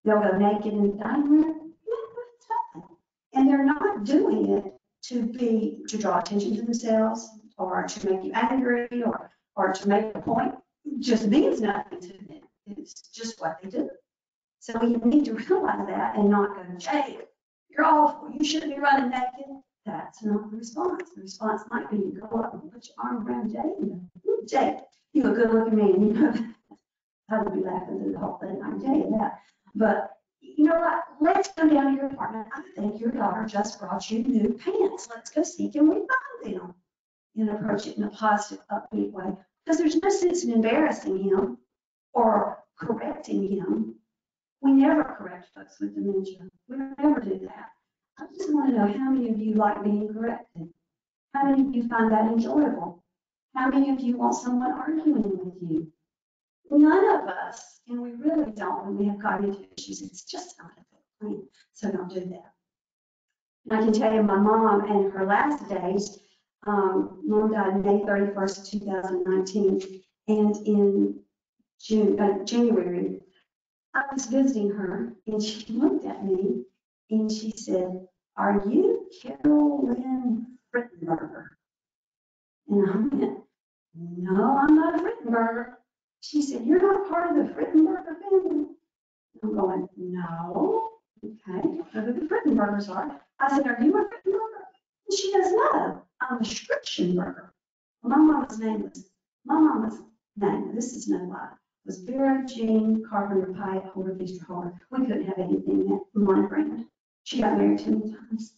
They'll go naked in the dining room. It's nothing. And they're not doing it to draw attention to themselves or to make you angry or to make a point. It just means nothing to them. It's just what they do. So you need to realize that and not go, Jay, you're awful. You shouldn't be running naked. That's not the response. The response might be to go up and put your arm around Jay and go, Jay, you're a good looking man. You know, I would be laughing through the whole thing. I can tell you that. But you know what? Let's go down to your apartment. I think your daughter just brought you new pants. Let's go see, can we find them? And approach it in a positive, upbeat way. Because there's no sense in embarrassing him or correcting him. We never correct folks with dementia. We never do that. I just want to know how many of you like being corrected? How many of you find that enjoyable? How many of you want someone arguing with you? None of us, and we really don't when we have cognitive issues. It's just not a good thing. So don't do that. And I can tell you my mom and her last days, mom died May 31st, 2019, and in January, I was visiting her, and she looked at me, and she said, "Are you Carolyn Frittenberger?" And I went, "No, I'm not a Frittenberger." She said, "You're not part of the Frittenberger family?" I'm going, "No." Okay, I know who the Frittenbergers are. I said, "Are you a Frittenberger?" And she goes, "No, I'm a Schritzenberger." My mama's name, this is no lie, was Vera Jean Carpenter Pye at Horror Feaster Horror. We couldn't have anything that monobrand. She got married too many times.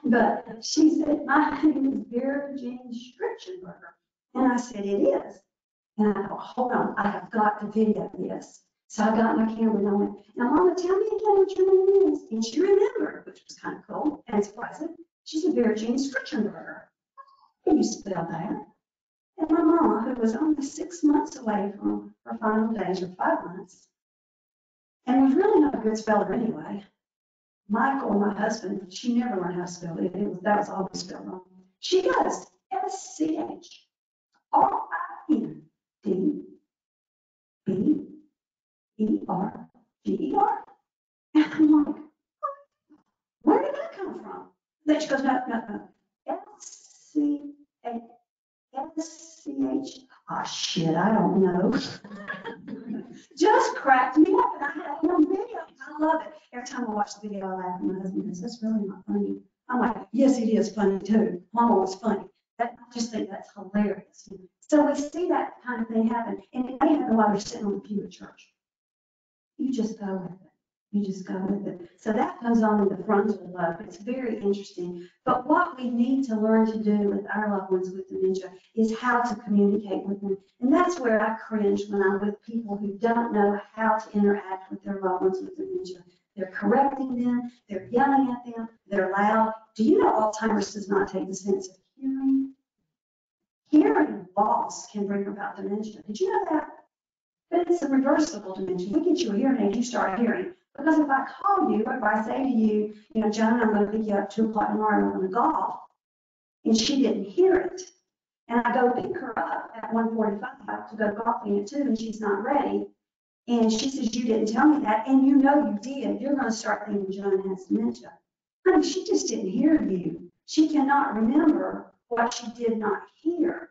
But she said, "My name is Vera Jean Schritzenberger." And I said, "It is." And I thought, hold on, I have got to video this. So I got my camera and I went, "Now, Mama, tell me again what your name is." And she remembered, which was kind of cool and surprising. She said, "Vera Jean Schritzenberger." Can you spell that? And my mama, who was only 6 months away from her final days, or 5 months, and was really not a good speller anyway. Michael, my husband, she never learned how to spell it. That was always spelled wrong. She does SCHRINDBERGER. And I'm like, where did that come from? Then she goes, no. SCH. Oh, shit, I don't know. Just cracked me up, and I had it on video. I love it. Every time I watch the video, I laugh, and my husband goes, "That's really not funny." I'm like, "Yes, it is funny, too. Mama was funny." I just think that's hilarious. So we see that kind of thing happen, and it may happen while you're sitting on the pew at church. You just go with it. You just go with it. So that goes on in the frontal lobe. It's very interesting. But what we need to learn to do with our loved ones with dementia is how to communicate with them. And that's where I cringe when I'm with people who don't know how to interact with their loved ones with dementia. They're correcting them. They're yelling at them. They're loud. Do you know Alzheimer's does not take the sense of hearing? Hearing loss can bring about dementia. Did you know that? But it's a reversible dementia. We get you a hearing aid, you start hearing. Because if I call you, or if I say to you, "Joan, I'm going to pick you up 2 o'clock tomorrow, I'm going to golf," and she didn't hear it, and I go pick her up at 1:45 to go golfing at 2, and she's not ready, and she says, "You didn't tell me that," and you know you did, you're going to start thinking Joan has dementia. Honey, she just didn't hear you. She cannot remember what she did not hear.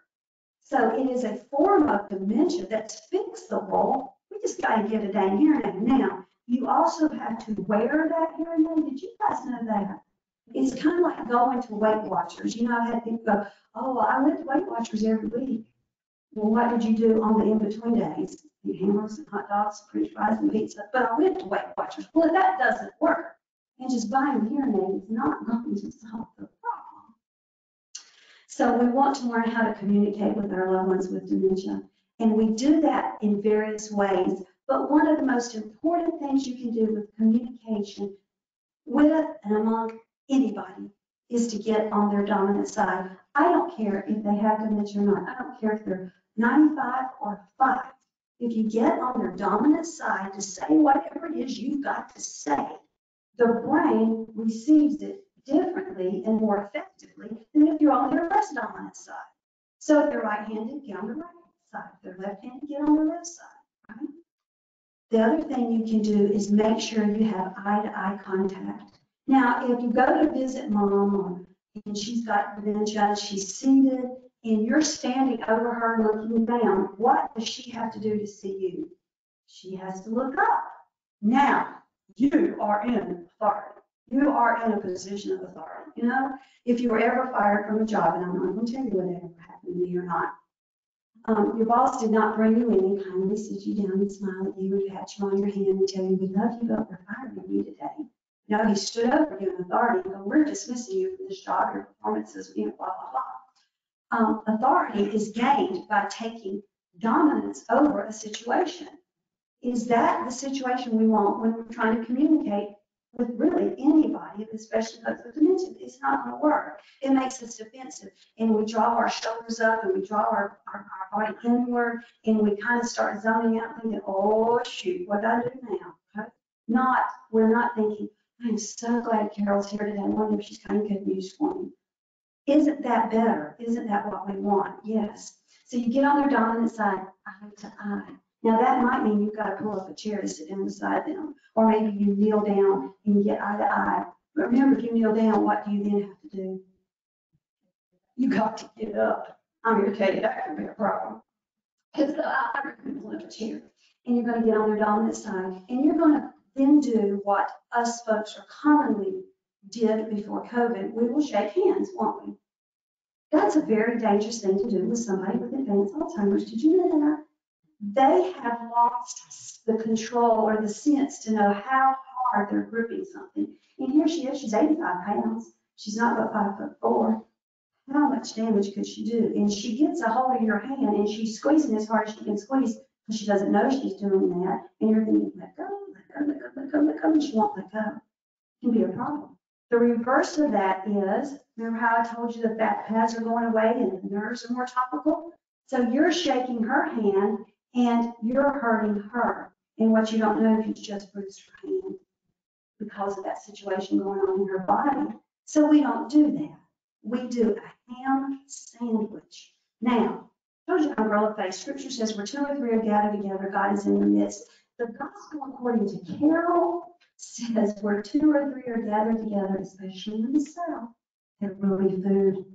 So it is a form of dementia that's fixable. We just got to get a dang hearing aid. Now, you also have to wear that hearing aid. Did you guys know that? It's kind of like going to Weight Watchers. I've had people go, "Oh, well, I went to Weight Watchers every week." Well, what did you do on the in-between days? Eat hamburgers and hot dogs, french fries and pizza. But I went to Weight Watchers. Well, that doesn't work. And just buying a hearing aid is not going to solve the problem. So we want to learn how to communicate with our loved ones with dementia. And we do that in various ways. But one of the most important things you can do with communication with and among anybody is to get on their dominant side. I don't care if they have dementia or not. I don't care if they're 95 or 5. If you get on their dominant side to say whatever it is you've got to say, the brain receives it differently and more effectively than if you're on their less dominant side. So if they're right-handed, get on the right side. If they're left-handed, get on the left side. Right? The other thing you can do is make sure you have eye-to-eye contact. Now, if you go to visit mom and she's got dementia and she's seated and you're standing over her looking down, what does she have to do to see you? She has to look up. Now, you are in authority. You are in a position of authority. You know, if you were ever fired from a job, and I'm not going to tell you whether it ever happened to me or not, your boss did not bring you in and kindly sit you down and smile at you and pat you on your hand and tell you, we love you, but we're firing you today. No, he stood over you in authority and go, we're dismissing you from this job, your performances, you know, blah, blah, blah. Authority is gained by taking dominance over a situation. Is that the situation we want when we're trying to communicate with really anybody, especially those with dementia? It's not going to work. It makes us defensive, and we draw our shoulders up, and we draw our body inward, and we kind of start zoning out, thinking, "Oh shoot, what do I do now?" Okay? We're not thinking, "I'm so glad Carol's here today. I wonder if she's got good news for me." Isn't that better? Isn't that what we want? Yes. So you get on their dominant side, eye to eye. Now that might mean you've got to pull up a chair to sit down beside them, or maybe you kneel down and you get eye to eye. But remember, if you kneel down, what do you then have to do? You got to get up. I'm here to tell you that could be a problem. Because I recommend pull up a chair, and you're going to get on their dominant side, and you're going to then do what us folks are commonly did before COVID. We will shake hands, won't we? That's a very dangerous thing to do with somebody with advanced Alzheimer's. Did you know that? They have lost the control or the sense to know how hard they're gripping something. And here she is, she's 85 pounds. She's not but 5'4". How much damage could she do? And she gets a hold of your hand and she's squeezing as hard as she can squeeze because she doesn't know she's doing that. And you're thinking, let go, let go, let go, let go, let go, and she won't let go. It can be a problem. The reverse of that is, remember how I told you the fat pads are going away and the nerves are more topical? So you're shaking her hand and you're hurting her. And what you don't know, you just bruised her hand because of that situation going on in her body. So we don't do that. We do a ham sandwich. Now, I told you umbrella face. Scripture says where 2 or 3 are gathered together, God is in the midst. The gospel according to Carol says where 2 or 3 are gathered together, especially in the South, there will be food.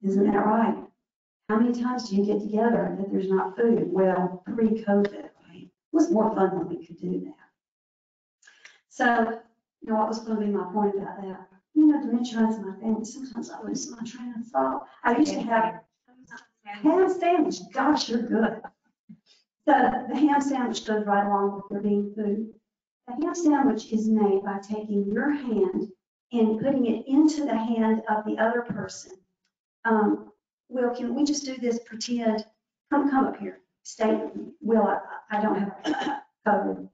Isn't that right? How many times do you get together that there's not food? Well, pre-COVID, right? It was more fun when we could do that. So, you know, what was going to be my point about that? You know, dementia runs in my family. Sometimes I lose my train of thought. I used to have ham sandwich. Gosh, you're good. So the ham sandwich goes right along with there being food. The ham sandwich is made by taking your hand and putting it into the hand of the other person. Will, can we just do this pretend? Come up here. Stay with me. Will, I don't have COVID.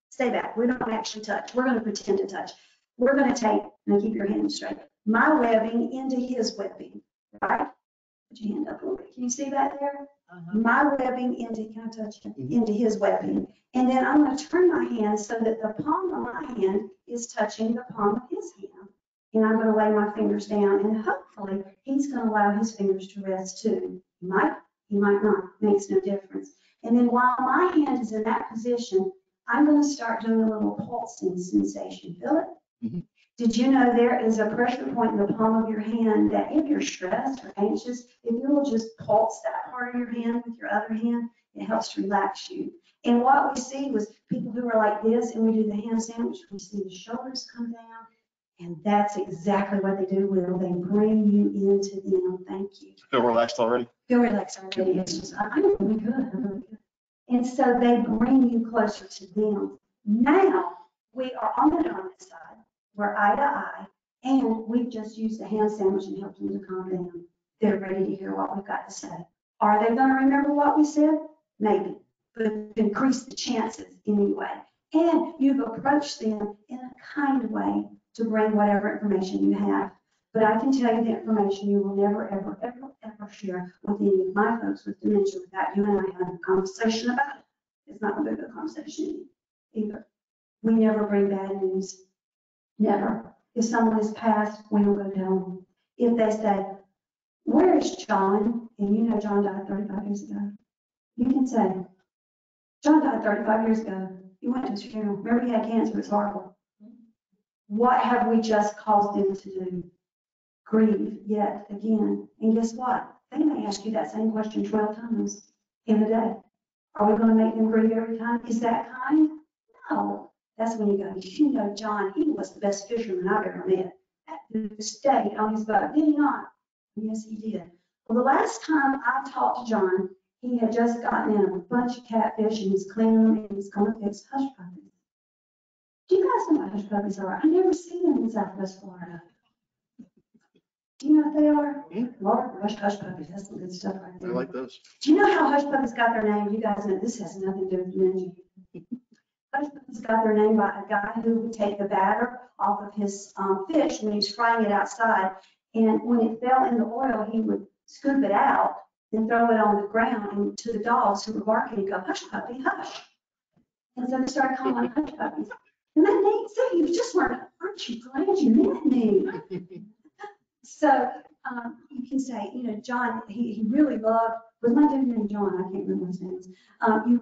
Stay back. We don't actually touch. We're going to pretend to touch. We're going to take, and keep your hand straight, my webbing into his webbing, right? Put your hand up a little bit. Can you see that there? My webbing into, can I touch it? Into his webbing. And then I'm going to turn my hand so that the palm of my hand is touching the palm of his hand. And I'm going to lay my fingers down, and hopefully he's going to allow his fingers to rest too. He might not. Makes no difference. And then while my hand is in that position, I'm going to start doing a little pulsing sensation. Feel it? Mm-hmm. Did you know there is a pressure point in the palm of your hand that if you're stressed or anxious, if you will just pulse that part of your hand with your other hand, it helps to relax you. And what we see was people who are like this, and we do the hand sandwich, we see the shoulders come down. And that's exactly what they do, Will. They bring you into them. Thank you. Feel relaxed already? Feel relaxed already. It's just, I'm really good. I'm really good. And so they bring you closer to them. Now we are on the dominant side. We're eye to eye. And we've just used the hand sandwich and helped them to calm down. They're ready to hear what we've got to say. Are they going to remember what we said? Maybe. But increase the chances anyway. And you've approached them in a kind way to bring whatever information you have. But I can tell you the information you will never, ever, ever, ever share with any of my folks with dementia without you and I having a conversation about it. It's not going to be a good conversation either. We never bring bad news. Never. If someone has passed, we don't go tell them. If they say, where is John? And you know John died 35 years ago. You can say, John died 35 years ago. You went to his funeral. Remember, he had cancer. It was horrible. What have we just caused him to do? Grieve yet again. And guess what? They may ask you that same question 12 times in a day. Are we going to make them grieve every time? Is that kind? No. That's when you go, you know, John, he was the best fisherman I've ever met. That dude stayed on his boat, did he not? Yes, he did. Well, the last time I talked to John, he had just gotten in a bunch of catfish and he's cleaning them and he's going to fix hush puppies. Do you guys know what hush puppies are? I never seen them in Southwest Florida. Do you know what they are? Lord, hush puppies, that's some good stuff right there. I like those. Do you know how hush puppies got their name? You guys know this has nothing to do with dementia. Hush puppies got their name by a guy who would take the batter off of his fish when he was frying it outside. And when it fell in the oil, he would scoop it out and throw it on the ground and to the dogs who were barking and go, hush puppy, hush. And so they started calling them hush puppies. And that name, so you just weren't, aren't you glad you met me? So you can say, you know, John, he really loved, was my dude named John? I can't remember his name. He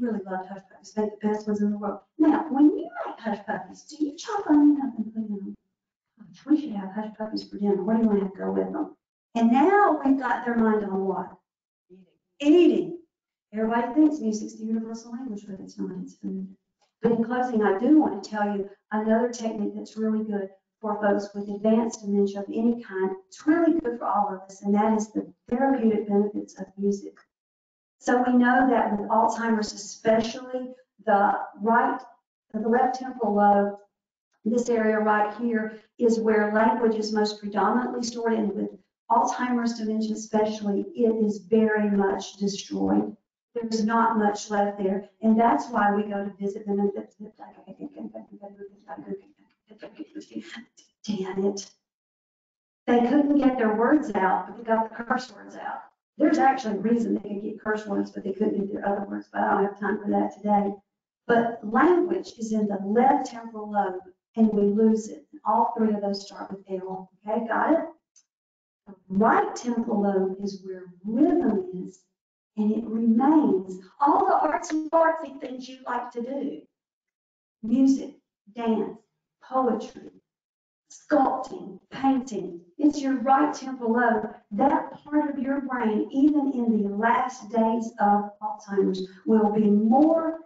really loved hush puppies, made the best ones in the world. Now, when you make hush puppies, do you chop them up and put them? We should have hush puppies for dinner. What do you want to have to go with them? And now we've got their mind on what? Eating. Everybody thinks music's the universal language, but it's not, it's food. But in closing, I do want to tell you another technique that's really good for folks with advanced dementia of any kind. It's really good for all of us, and that is the therapeutic benefits of music. So we know that with Alzheimer's especially, the left temporal lobe, this area right here is where language is most predominantly stored, and with Alzheimer's dementia especially, it is very much destroyed. There's not much left there, and that's why we go to visit them. Damn it. They couldn't get their words out, but they got the curse words out. There's actually a reason they could get curse words, but they couldn't get their other words, but I don't have time for that today. But language is in the left temporal lobe, and we lose it. All three of those start with L. Okay, got it? The right temporal lobe is where rhythm is, and it remains. All the artsy things you like to do, music, dance, poetry, sculpting, painting, it's your right temporal lobe. That part of your brain, even in the last days of Alzheimer's, will be more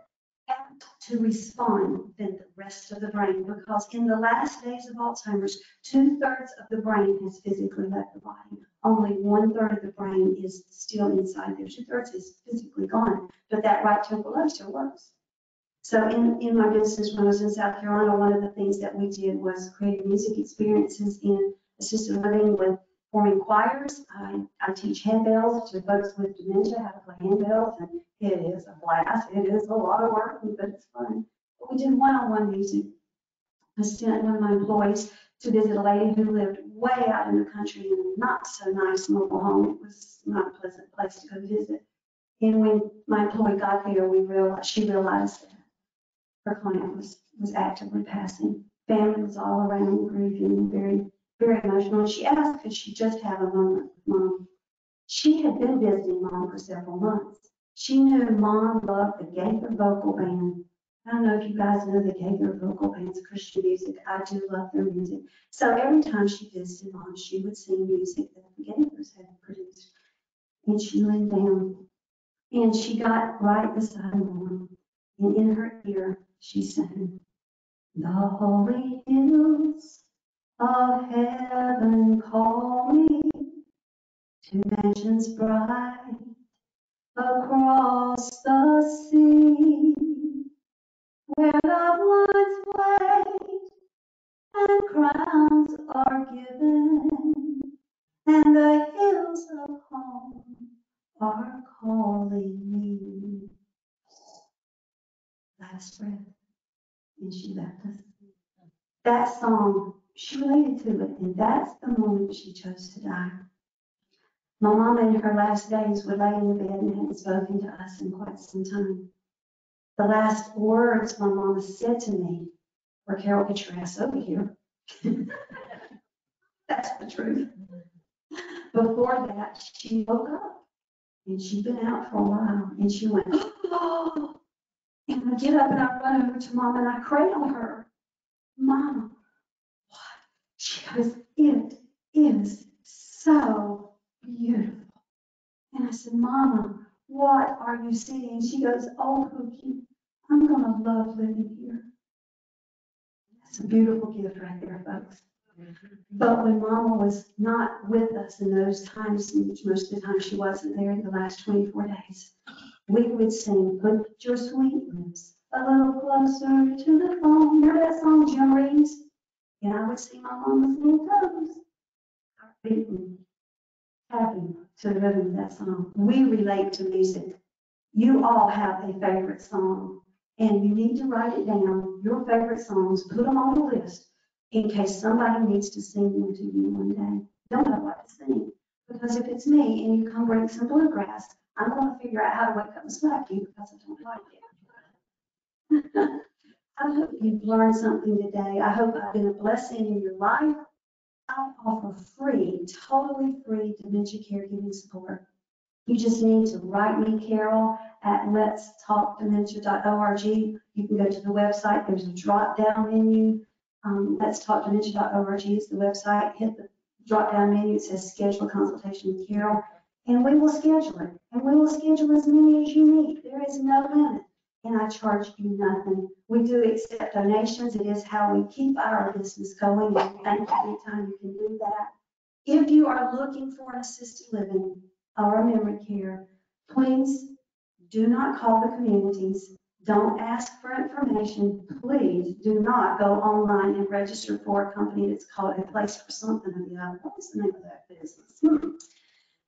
apt to respond than the rest of the brain, because in the last days of Alzheimer's, 2/3 of the brain has physically left the body. Only 1/3 of the brain is still inside there. 2/3 is physically gone, but that right temporal lobe still works. So in my business when I was in South Carolina, one of the things that we did was create music experiences in assisted living with forming choirs. I teach handbells to folks with dementia, how to play handbells, and it is a blast. It is a lot of work, but it's fun. But we did one-on-one music. I sent one of my employees to visit a lady who lived way out in the country in a not so nice mobile home. It was not a pleasant place to go visit. And when my employee got there, she realized that her client was actively passing. Family was all around grieving, very, very emotional. And she asked, could she just have a moment with Mom? She had been visiting Mom for several months. She knew Mom loved the Gaither vocal band. I don't know if you guys know the Gaither vocal band's Christian music. I do love their music. So every time she visited Mom, she would sing music that the Gaithers had produced. And she leaned down and she got right beside Mom. And in her ear, she sang, "The holy hills of heaven call me to mansions bright across the sea, where loved ones wait and crowns are given, and the hills of home are calling me." Last breath, and she left us. That song, she related to it, and that's the moment she chose to die. My mama in her last days would lay in the bed and hadn't spoken to us in quite some time. The last words my mama said to me were, "Carol, get your ass over here." That's the truth. Before that, she woke up And she'd been out for a while, and she went, oh, and I get up and I run over to Mom and I cradle her. Mama, what? She goes, it is so beautiful. And I said, Mama, what are you seeing? She goes, oh, Pookie, I'm going to love living here. That's a beautiful gift right there, folks. But when Mama was not with us in those times, which most of the time she wasn't there in the last 24 days, we would sing, put your sweet lips a little closer to the phone. Remember that song, Jim Reeves? And I would sing my Mama's little toes. Beating, happy to the rhythm of that song. We relate to music. You all have a favorite song, and you need to write it down, your favorite songs, put them on the list in case somebody needs to sing them to you one day. Don't know what to sing, because if it's me and you come bring some bluegrass, I'm going to figure out how to wake up and slap you because I don't like it. I hope you've learned something today. I hope I've been a blessing in your life. I offer free, totally free dementia caregiving support. You just need to write me, Carol, at letstalkdementia.org. You can go to the website. There's a drop-down menu. Letstalkdementia.org is the website. Hit the drop-down menu. It says schedule a consultation with Carol, and we will schedule it. And we will schedule as many as you need. There is no limit, and I charge you nothing. We do accept donations. It is how we keep our business going, and thank you anytime you can do that. If you are looking for an assisted living or a memory care, please do not call the communities. Don't ask for information. Please do not go online and register for a company that's called A Place for Something or the other. What's the name of that business?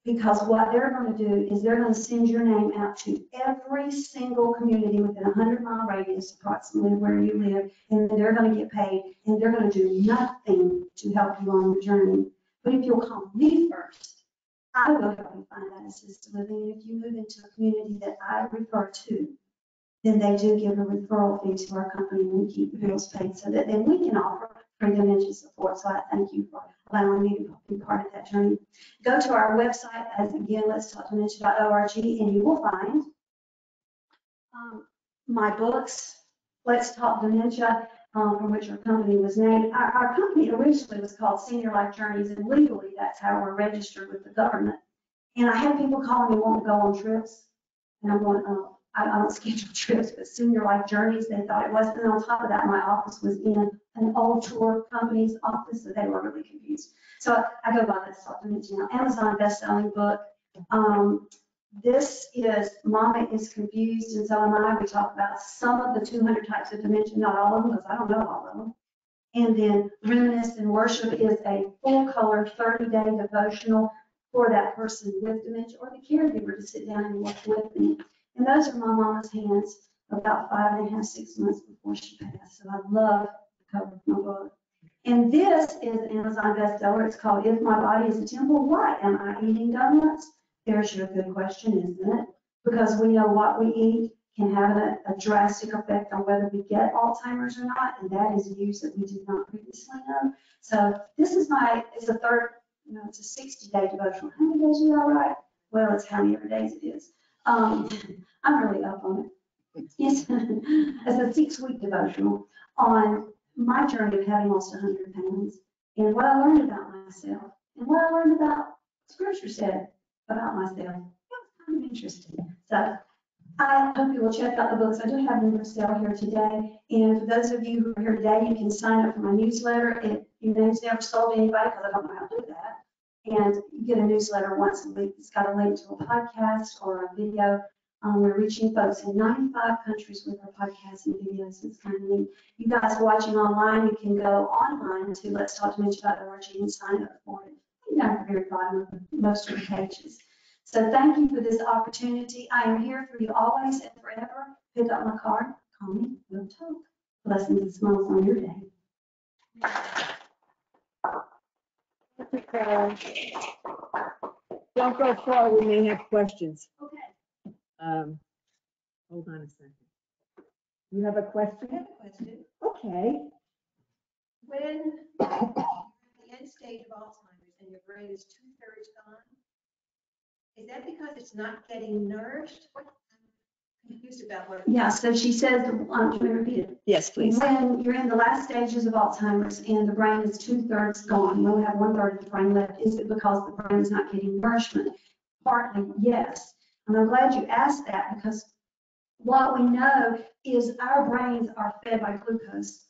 Because what they're going to do is they're going to send your name out to every single community within a 100-mile radius, approximately where you live, and they're going to get paid, and they're going to do nothing to help you on your journey. But if you'll call me first, I will help you find that assisted living. And if you move into a community that I refer to, then they do give a referral fee to our company, and we keep the bills paid so that then we can offer free dementia support. So I thank you for allowing me to be part of that journey. Go to our website, as again, letstalkdementia.org, and you will find my books, Let's Talk Dementia, from which our company was named. Our company originally was called Senior Life Journeys, and legally that's how we're registered with the government. And I had people calling me wanting to go on trips, and I'm going, I don't schedule trips, but Senior Life Journeys, they thought it was. And on top of that, my office was in an old tour company's office, so they were really confused. So I go by Let's Talk Dementia now. Amazon best-selling book. This is Mama is Confused, and so am I. We talk about some of the 200 types of dementia, not all of them, because I don't know all of them. And then Reminisce and Worship is a full-color 30-day devotional for that person with dementia or the caregiver to sit down and work with me. And those are my Mama's hands about 5.5, 6 months before she passed. So I love the cover of my book. And this is an Amazon bestseller. It's called If My Body is a Temple, Why Am I Eating Donuts? There's your good question, isn't it? Because we know what we eat can have a drastic effect on whether we get Alzheimer's or not, and that is news that we did not previously know. So this is it's a third, it's a 60-day devotional. How many days are you all right? Well, it's how many ever days it is. I'm really up on it. It's a 6-week devotional on my journey of having lost 100 pounds and what I learned about myself and what I learned about Scripture said about myself. It was kind of interesting. So I hope you will check out the books. I do have them for sale here today. And for those of you who are here today, you can sign up for my newsletter. Your name's never sold to anybody because I don't know how to do that. And you get a newsletter once a week. It's got a link to a podcast or a video. We're reaching folks in 95 countries with our podcasts and videos. It's kind of neat. You guys watching online, you can go online to letstalkdementia.org and sign up for it. Down at the very bottom of most of the pages. So thank you for this opportunity. I am here for you always and forever. Pick up my card, call me, we'll talk. Blessings and smiles on your day. Don't go far, we may have questions. Okay. Hold on a second. You have a question? I have a question. Okay. When the end stage of Alzheimer's and your brain is 2/3 gone, Is that because it's not getting nourished? What? I'm confused about what. Yeah, so she says, let me repeat it. Yes, please. When you're in the last stages of Alzheimer's and the brain is 2/3 gone, you only have 1/3 of the brain left, is it because the brain is not getting nourishment? Partly, yes. And I'm glad you asked that, because what we know is our brains are fed by glucose.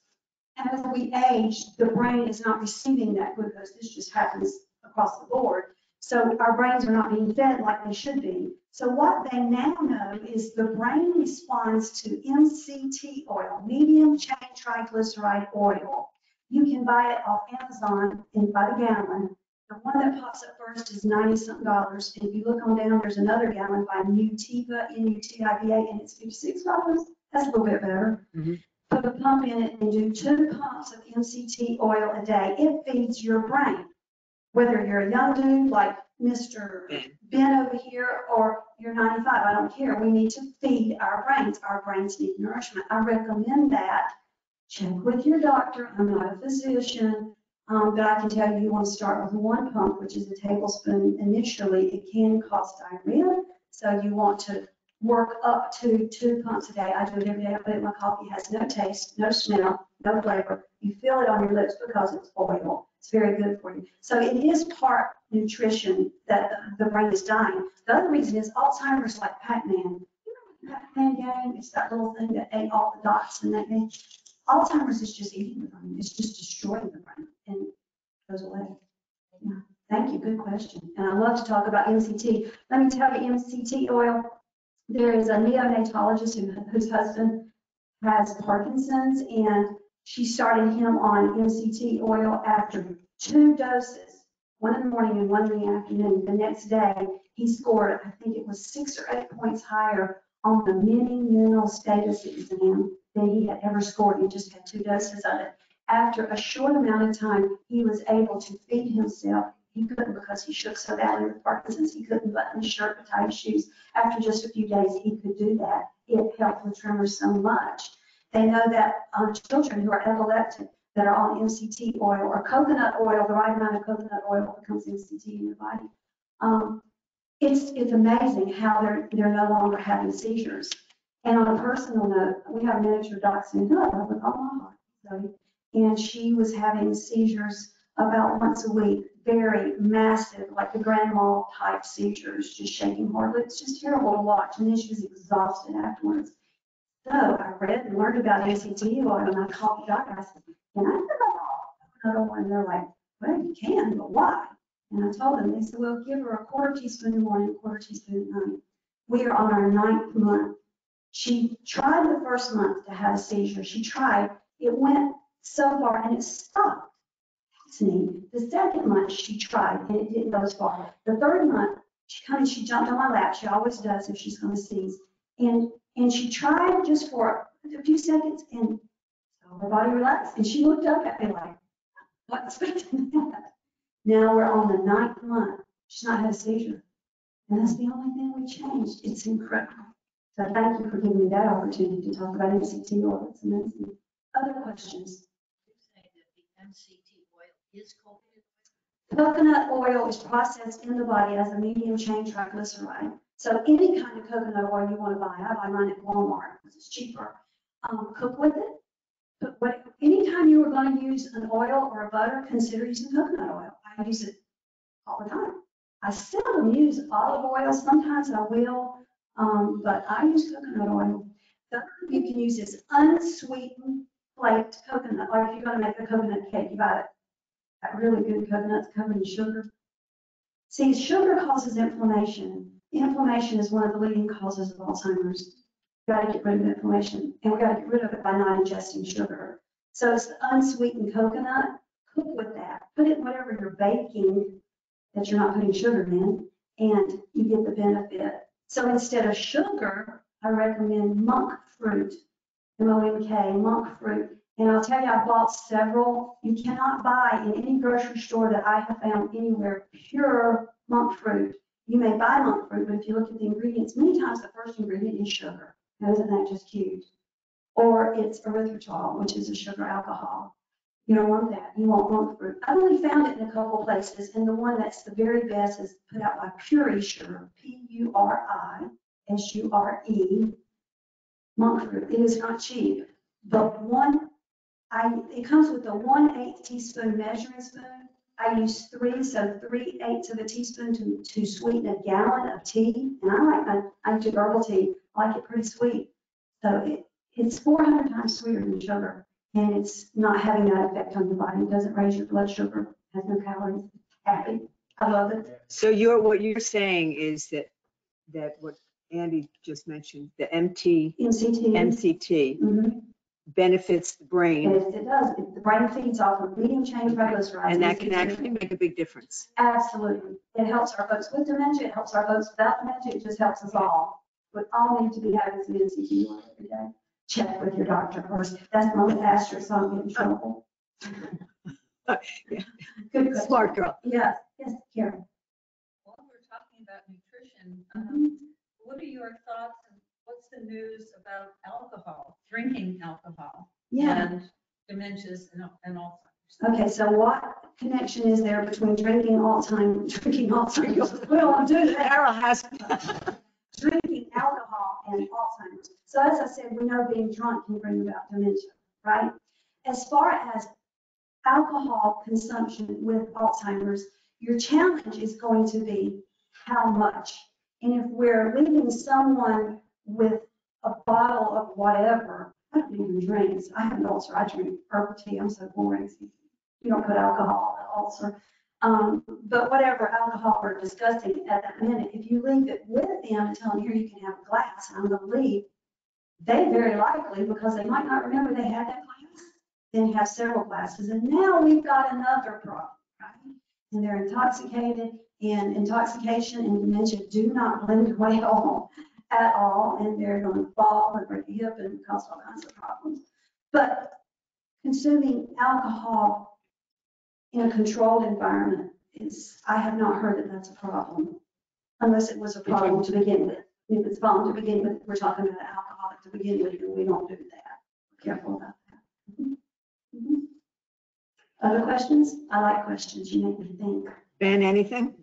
As we age, the brain is not receiving that glucose. This just happens across the board. So our brains are not being fed like they should be. So what they now know is the brain responds to Mct oil, medium chain triglyceride oil. You can buy it off Amazon and by the gallon. The one that pops up first is $90-something. And if you look on down, there's another gallon by Nutiva, N-U-T-I-V-A, and it's $56. That's a little bit better. Put a pump in it and do 2 pumps of Mct oil a day. It feeds your brain. Whether you're a young dude like Mr. Ben over here or you're 95, I don't care. We need to feed our brains. Our brains need nourishment. I recommend that. Check with your doctor. I'm not a physician, but I can tell you, you want to start with 1 pump, which is a tablespoon initially. It can cause diarrhea, so you want to work up to 2 pumps a day. I do it every day. I put it in my coffee. It has no taste, no smell, no flavor. You feel it on your lips because it's oil. It's very good for you. So it is part nutrition that the brain is dying. The other reason is Alzheimer's like Pac-Man. You know the Pac-Man game? It's that little thing that ate all the dots in that game. Alzheimer's is just eating the brain. It's just destroying the brain and it goes away. Yeah. Thank you. Good question. And I love to talk about MCT. Let me tell you, MCT oil. There is a neonatologist whose husband has Parkinson's, and she started him on MCT oil after 2 doses, 1 in the morning and 1 in the afternoon. The next day, he scored, I think it was 6 or 8 points higher on the Minnie mental status exam than he had ever scored. He just had 2 doses of it. After a short amount of time, he was able to feed himself. He couldn't because he shook so badly with Parkinson's. He couldn't button his shirt or tie his shoes. After just a few days, he could do that. It helped with tremors so much. They know that children who are epileptic that are on MCT oil or coconut oil, the right amount of coconut oil becomes MCT in your body. It's amazing how they're no longer having seizures. And on a personal note, we have miniature dachshund with Omaha, and she was having seizures about once a week, very massive, like the grand mal type seizures, just shaking horribly. It's just terrible to watch. And then she was exhausted afterwards. So I read and learned about MCT oil, and I called the doctor. I said, can I put that oil? And they're like, well, you can, but why? And I told them. They said, well, give her a 1/4 teaspoon in the morning, 1/4 teaspoon at night. We are on our 9th month. She tried the first month to have a seizure. She tried. It went so far, and it stopped. That's neat. The 2nd month, she tried, and it didn't go as far. The 3rd month, she jumped on my lap. She always does if she's going to seize. And she tried just for a few seconds, and her body relaxed. And she looked up at me like, what expecting that? Now we're on the 9th month. She's not had a seizure. And that's the only thing we changed. It's incredible. So thank you for giving me that opportunity to talk about MCT oil. It's amazing. Other questions? You're saying that the MCT oil is coconut oil? Coconut oil is processed in the body as a medium chain triglyceride. So any kind of coconut oil you want to buy, I buy mine at Walmart because it's cheaper. Cook with it. Anytime you are going to use an oil or a butter, consider using coconut oil. I use it all the time. I seldom use olive oil. Sometimes I will, but I use coconut oil. The other you can use is unsweetened flaked coconut. Like if you're going to make a coconut cake, you buy that really good coconut covered in sugar. See, sugar causes inflammation. Inflammation is one of the leading causes of Alzheimer's. We've got to get rid of inflammation, and we've got to get rid of it by not ingesting sugar. So it's the unsweetened coconut. Cook with that. Put it in whatever you're baking that you're not putting sugar in, and you get the benefit. So instead of sugar, I recommend monk fruit, M-O-N-K, monk fruit. And I'll tell you, I bought several. You cannot buy in any grocery store that I have found anywhere pure monk fruit. You may buy monk fruit, but if you look at the ingredients, many times the first ingredient is sugar. Now, isn't that just cute? Or it's erythritol, which is a sugar alcohol. You don't want that. You want monk fruit. I've only found it in a couple places, and the one that's the very best is put out by Puri Sugar, Purisure, monk fruit. It is not cheap, but it comes with a 1/8 teaspoon measuring spoon. I use 3, so 3/8 of a teaspoon to sweeten a gallon of tea. And I do herbal tea. I like it pretty sweet. So it's 400 times sweeter than sugar. And it's not having that effect on the body. It doesn't raise your blood sugar, has no calories. Happy. I love it. So what you're saying is that what Andy just mentioned, the MCT. MCT benefits the brain, Yes, it does. The brain feeds off of medium chain triglycerides. and that can actually make a big difference. Absolutely. It helps our folks with dementia. It helps our folks without dementia. It just helps us all. We all need to be having some MCT oil every day. Check with your doctor first. That's my asterisk, so I don't get in trouble. Yeah. Good. Smart girl. Yes, Karen. While we're talking about nutrition, what are your thoughts and what's the news about alcohol, drinking alcohol? Yeah. And dementias and Alzheimer's? Okay, so what connection is there between drinking Alzheimer's? Well, I'm doing that. Carol has. Drinking alcohol and Alzheimer's. So as I said, we know being drunk can bring about dementia, right? As far as alcohol consumption with Alzheimer's, your challenge is going to be how much. And if we're leaving someone with a bottle of whatever, I don't even drink. I have an ulcer. I drink herbal tea. I'm so boring. You don't put alcohol in an ulcer. But whatever alcohol are discussing at that minute, if you leave it with them and tell them, here, you can have a glass, and I'm going to leave, they very likely, because they might not remember they had that glass, then have several glasses. And now we've got another problem, right? And they're intoxicated, and intoxication and dementia do not blend well at all, and they're going to fall and break a hip and cause all kinds of problems. But consuming alcohol in a controlled environment I have not heard that that's a problem, unless it was a problem to begin with. If it's a problem to begin with, we're talking about alcoholic to begin with, and we don't do that. We're careful about that. Other questions? I like questions. You make me think. Ben, anything?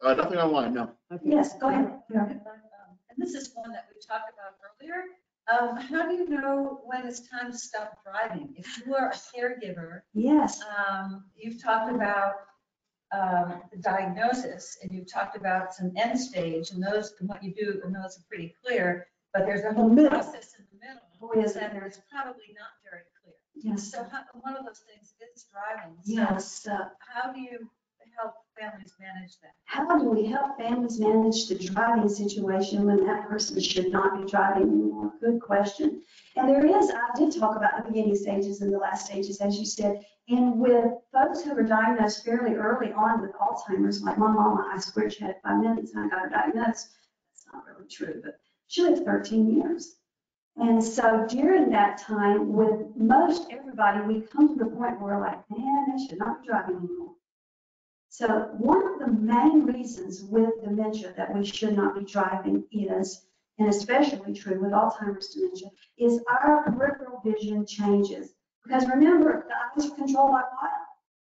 Nothing online, no. Okay. Yes, go ahead. Yeah. And this is one that we talked about earlier. How do you know when it's time to stop driving? If you are a caregiver, Yes. you've talked about the diagnosis, and you've talked about some end stage, and what you do, and those are pretty clear, but there's a whole process in the middle. Oh, is that there? it's probably not very clear. Yes. So one of those things is driving. So Yes. how do you help families manage that? How do we help families manage the driving situation when that person should not be driving anymore? Good question. And I did talk about the beginning stages and the last stages, as you said. And with folks who were diagnosed fairly early on with Alzheimer's, like my mama, I swear she had 5 minutes and I got her diagnosed. That's not really true, but she lived 13 years. And so during that time, with most everybody, we come to the point where we're like, man, they should not be driving anymore. So one of the main reasons with dementia that we should not be driving is, and especially true with Alzheimer's dementia, is our peripheral vision changes. Because remember, the eyes are controlled by what?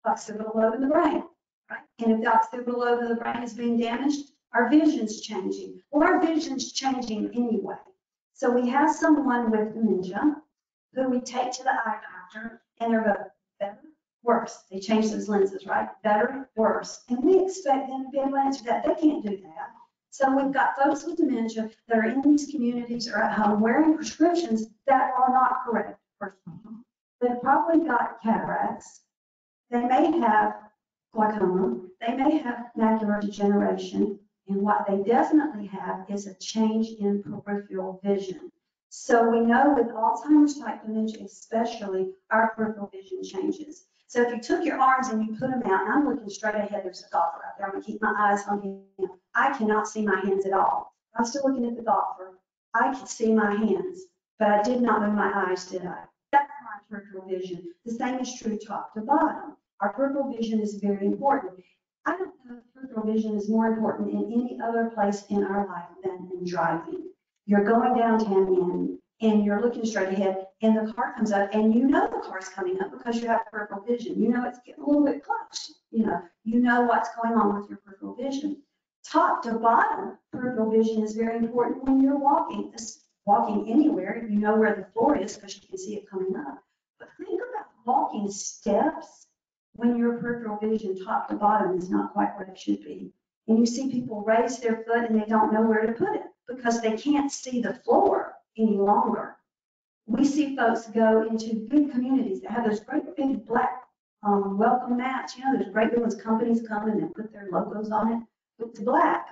Occipital lobe in the brain, right? And if the occipital lobe of the brain is being damaged, our vision's changing. Well, our vision's changing anyway. So we have someone with dementia who we take to the eye doctor, and they're going, better, worse. They change those lenses, right? Better, worse. And we expect them to be able to answer that. They can't do that. So we've got folks with dementia that are in these communities or at home wearing prescriptions that are not correct. They've probably got cataracts. They may have glaucoma. They may have macular degeneration. And what they definitely have is a change in peripheral vision. So we know with Alzheimer's type dementia especially, our peripheral vision changes. So if you took your arms and you put them out, and I'm looking straight ahead, there's a golfer out there, I'm gonna keep my eyes on him. I cannot see my hands at all. I'm still looking at the golfer. I can see my hands, but I did not move my eyes, did I? That's my peripheral vision. The same is true top to bottom. Our peripheral vision is very important. I don't know if peripheral vision is more important in any other place in our life than in driving. You're going downtown and and you're looking straight ahead, and the car comes up, and you know the car's coming up because you have peripheral vision. You know it's getting a little bit close. You know what's going on with your peripheral vision. Top to bottom, peripheral vision is very important when you're walking. Walking anywhere, you know where the floor is because you can see it coming up. But think about walking steps when your peripheral vision top to bottom is not quite where it should be. And you see people raise their foot and they don't know where to put it because they can't see the floor any longer. We see folks go into big communities that have those great big black welcome mats. Those great big ones, companies come and they put their logos on it. It's black.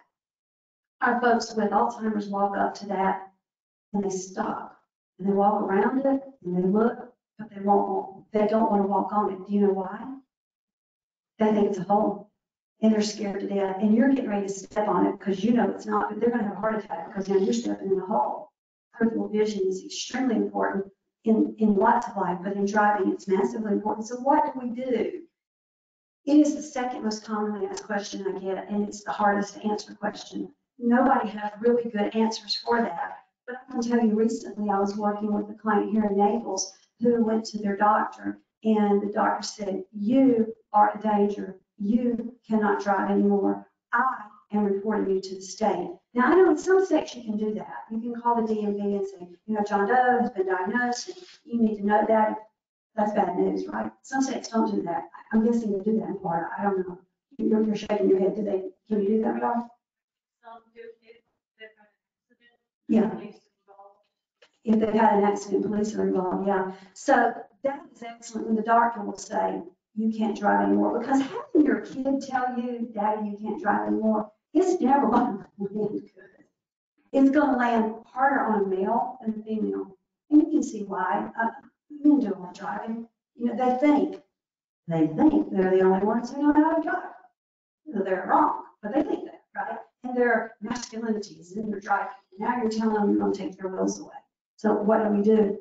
Our folks with Alzheimer's walk up to that and they stop and they walk around it and they look, but they don't want to walk on it. Do you know why? They think it's a hole and they're scared to death, and you're getting ready to step on it because you know it's not, but they're going to have a heart attack because now you're stepping in a hole. Peripheral vision is extremely important in lots of life, but in driving it's massively important. So what do we do? It is the second most commonly asked question I get, and it's the hardest to answer question. Nobody has really good answers for that. But I can tell you recently I was working with a client here in Naples who went to their doctor, and the doctor said, "You are a danger. You cannot drive anymore. I am reporting you to the state." Now, I know in some states you can do that. You can call the DMV and say, John Doe has been diagnosed, and you need to know that. That's bad news, right? Some states don't do that. I'm guessing they do that in Florida. I don't know. You're shaking your head. Can you do that at all? Some do if they've had an accident. Yeah. If they've had an accident, police are involved, yeah. So that is excellent when the doctor will say, you can't drive anymore, because having your kid tell you, Daddy, you can't drive anymore, it's never going to land good. It's going to land harder on a male than a female. And you can see why. Men do a lot of driving. They think they're the only ones who know how to drive. They're wrong, but they think that, right? And their masculinity is in their driving. Now you're telling them you're going to take their wheels away. So what do we do?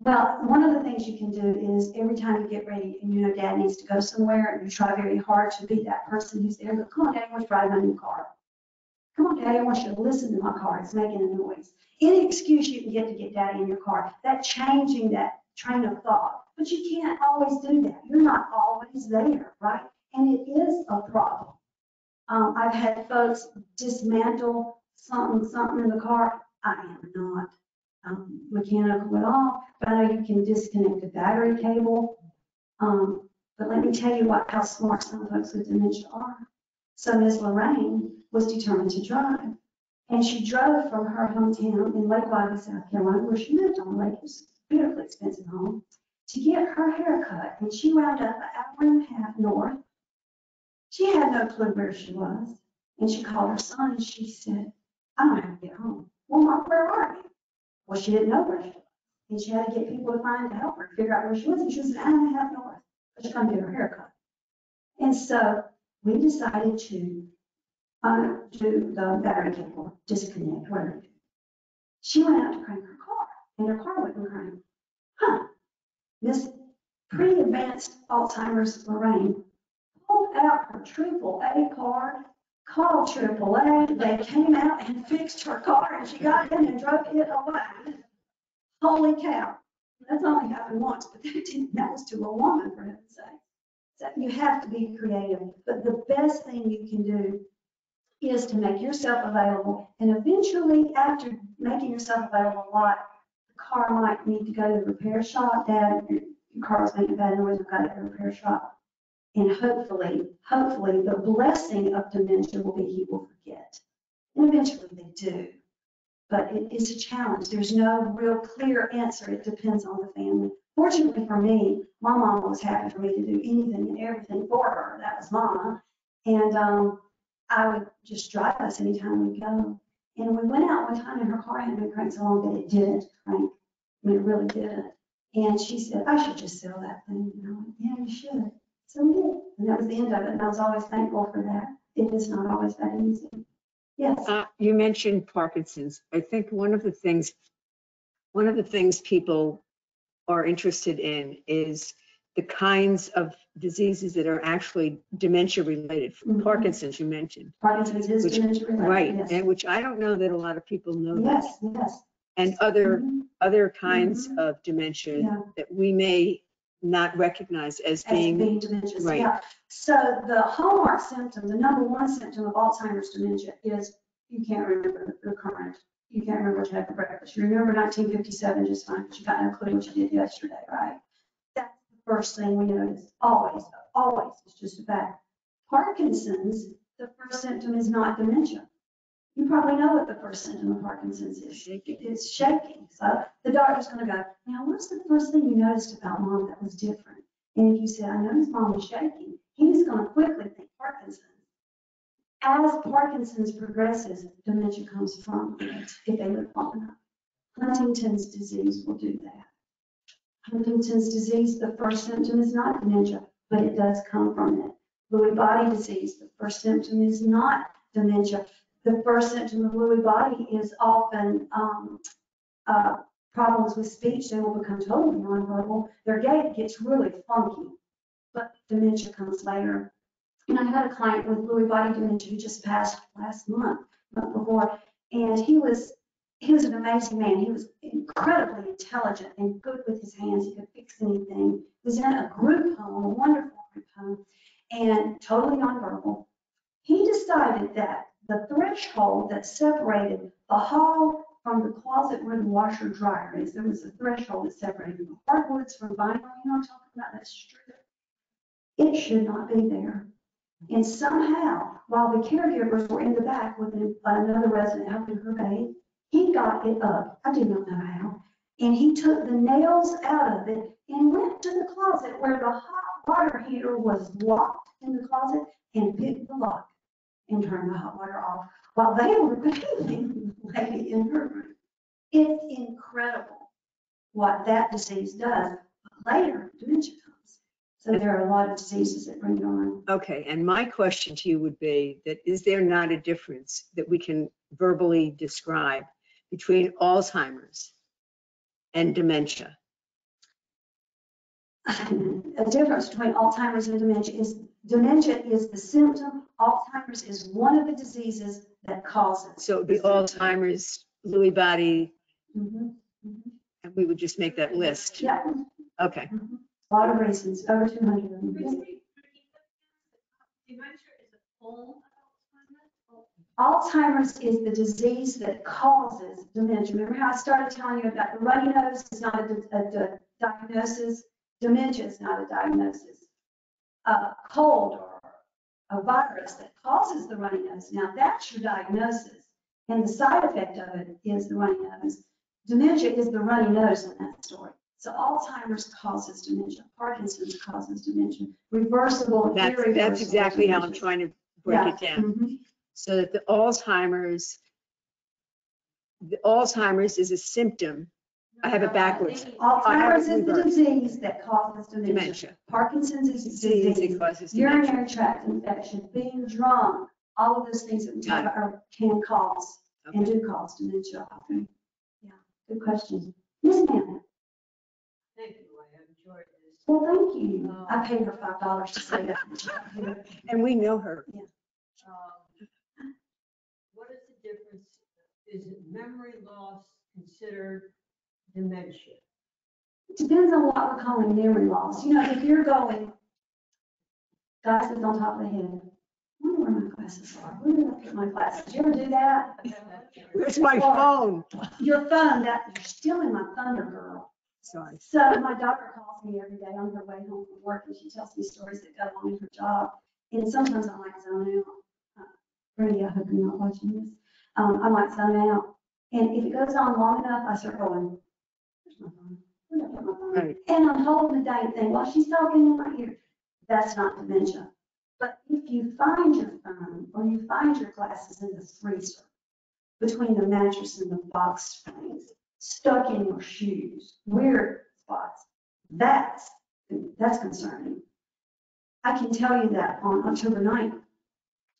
Well, one of the things you can do is every time you get ready and Dad needs to go somewhere, and you try very hard to be that person who's there, but come on, Daddy, let's drive my new car. Come on, Daddy, I want you to listen to my car. It's making a noise. Any excuse you can get to get Daddy in your car, that changing that train of thought. But you can't always do that. You're not always there, right? And it is a problem. I've had folks dismantle something in the car. I am not mechanical at all, but I know you can disconnect the battery cable. But let me tell you how smart some folks with dementia are. So Ms. Lorraine was determined to drive, and she drove from her hometown in Lake Lively, South Carolina, where she lived on the lake. It was a beautifully expensive home, to get her hair cut, and she wound up an hour and a half north. She had no clue where she was, and she called her son, and she said, "I don't know how to get home." "Well, Mom, where are you?" Well, she didn't know where she was, and she had to get people to help her figure out where she was, and she was an hour and a half north, but she couldn't get her hair cut. And so we decided to do the battery cable, disconnect, whatever. She went out to crank her car, and her car wouldn't crank. This pre-advanced Alzheimer's Lorraine pulled out her AAA card, called AAA. They came out and fixed her car, and she got in and drove it away. Holy cow. That's only happened once, but that was to a woman, for heaven's sake. So you have to be creative, but the best thing you can do is to make yourself available, and eventually, after making yourself available a lot, the car might need to go to the repair shop. Dad, your car was making bad noise, we've got it at the repair shop. And hopefully, the blessing of dementia will be he will forget. And eventually they do. But it is a challenge. There's no real clear answer. It depends on the family. Fortunately for me, my mom was happy for me to do anything and everything for her. That was Mama. And I would just drive us anytime we go. And we went out one time and her car hadn't been cranked so long that it didn't crank. I mean, it really didn't. And she said, "I should just sell that thing." And I went, "Yeah, you should." So we did. And that was the end of it. And I was always thankful for that. It is not always that easy. Yes. You mentioned Parkinson's. I think one of the things people are interested in is the kinds of diseases that are actually dementia related. Mhm. Parkinson's, you mentioned. Parkinson's is dementia related. Right, Yes. and which I don't know that a lot of people know. Yes, yes. and other kinds of dementia Yeah. that we may not recognize as as being, being dementia. right. Yeah. So the hallmark symptom, the number one symptom of Alzheimer's dementia is you can't remember the current. You can't remember what you had for breakfast. You remember 1957 just fine, but you got no clue what you did yesterday, right? That's the first thing we notice. Always. It's just a fact. Parkinson's, the first symptom is not dementia. You probably know what the first symptom of Parkinson's is. Shaking. It's shaking. So the doctor's going to go, now what's the first thing you noticed about mom that was different? And if you said, I noticed mom was shaking, he's going to quickly think Parkinson's. As Parkinson's progresses, dementia comes from it if they live long enough. Huntington's disease will do that. Huntington's disease, the first symptom is not dementia, but it does come from it. Lewy body disease, the first symptom is not dementia. The first symptom of Lewy body is often problems with speech. They will become totally nonverbal. Their gait gets really funky, but dementia comes later. And I had a client with Lewy body dementia who just passed last month before, and he was an amazing man. He was incredibly intelligent and good with his hands. He could fix anything. He was in a group home, a wonderful group home, and totally nonverbal. He decided that the threshold that separated the hall from the closet where the washer dryer is, there was a threshold that separated the hardwoods from vinyl. You know what I'm talking about? That strip. It should not be there. And somehow, while the caregivers were in the back with another resident helping her bathe, he got it up. I do not know how. And he took the nails out of it and went to the closet where the hot water heater was locked in the closet and picked the lock and turned the hot water off while they were bathing the lady in her room. It's incredible what that disease does. But later, dementia comes. So there are a lot of diseases that bring it on. Okay, and my question to you would be that is there not a difference that we can verbally describe between Alzheimer's and dementia? A difference between Alzheimer's and dementia is the symptom. Alzheimer's is one of the diseases that causes. So it would be Alzheimer's, Lewy body, Mm-hmm. and we would just make that list. Yeah. Okay. Mm-hmm. A lot of reasons, over 200 of them. Dementia is a form of Alzheimer's is the disease that causes dementia. Remember how I started telling you about the runny nose is not a diagnosis? Dementia is not a diagnosis. A cold or a virus that causes the runny nose, now that's your diagnosis. And the side effect of it is the runny nose. Dementia is the runny nose in that story. So Alzheimer's causes dementia. Parkinson's causes dementia. Reversible and irreversible. That's exactly how I'm dementia. trying to break Yeah. it down. Mhm. So that the Alzheimer's is a symptom. I have it backwards. Alzheimer's is the reversed. disease that causes dementia. Dementia. Parkinson's is the Disease disease. that causes dementia. Urinary tract infection, being drunk, all of those things that we talk about can cause and do cause dementia often. Yeah, good question. Yes, ma'am. Thank you, I enjoyed this. Well, thank you. I paid her $5 to say that. And we know her. What is the difference? Is it memory loss considered dementia? It depends on what we're calling memory loss. You know, if you're going, glasses on top of the head. I wonder where my glasses are. Where did I put my glasses? Did you ever do that? Where's my phone? Your phone, you're stealing my thunder, girl. Sorry. So my daughter calls me every day on her way home from work, and she tells me stories that go on in her job. And sometimes I might zone out. Brady, I hope you're not watching this. I might zone out. And if it goes on long enough, I start going, where's my phone? Where did I put my phone? Right. And I'm holding the dang thing while she's talking in my ear. That's not dementia. But if you find your phone or you find your glasses in the freezer, between the mattress and the box springs, stuck in your shoes, weird spots, that's concerning. I can tell you that on October 9th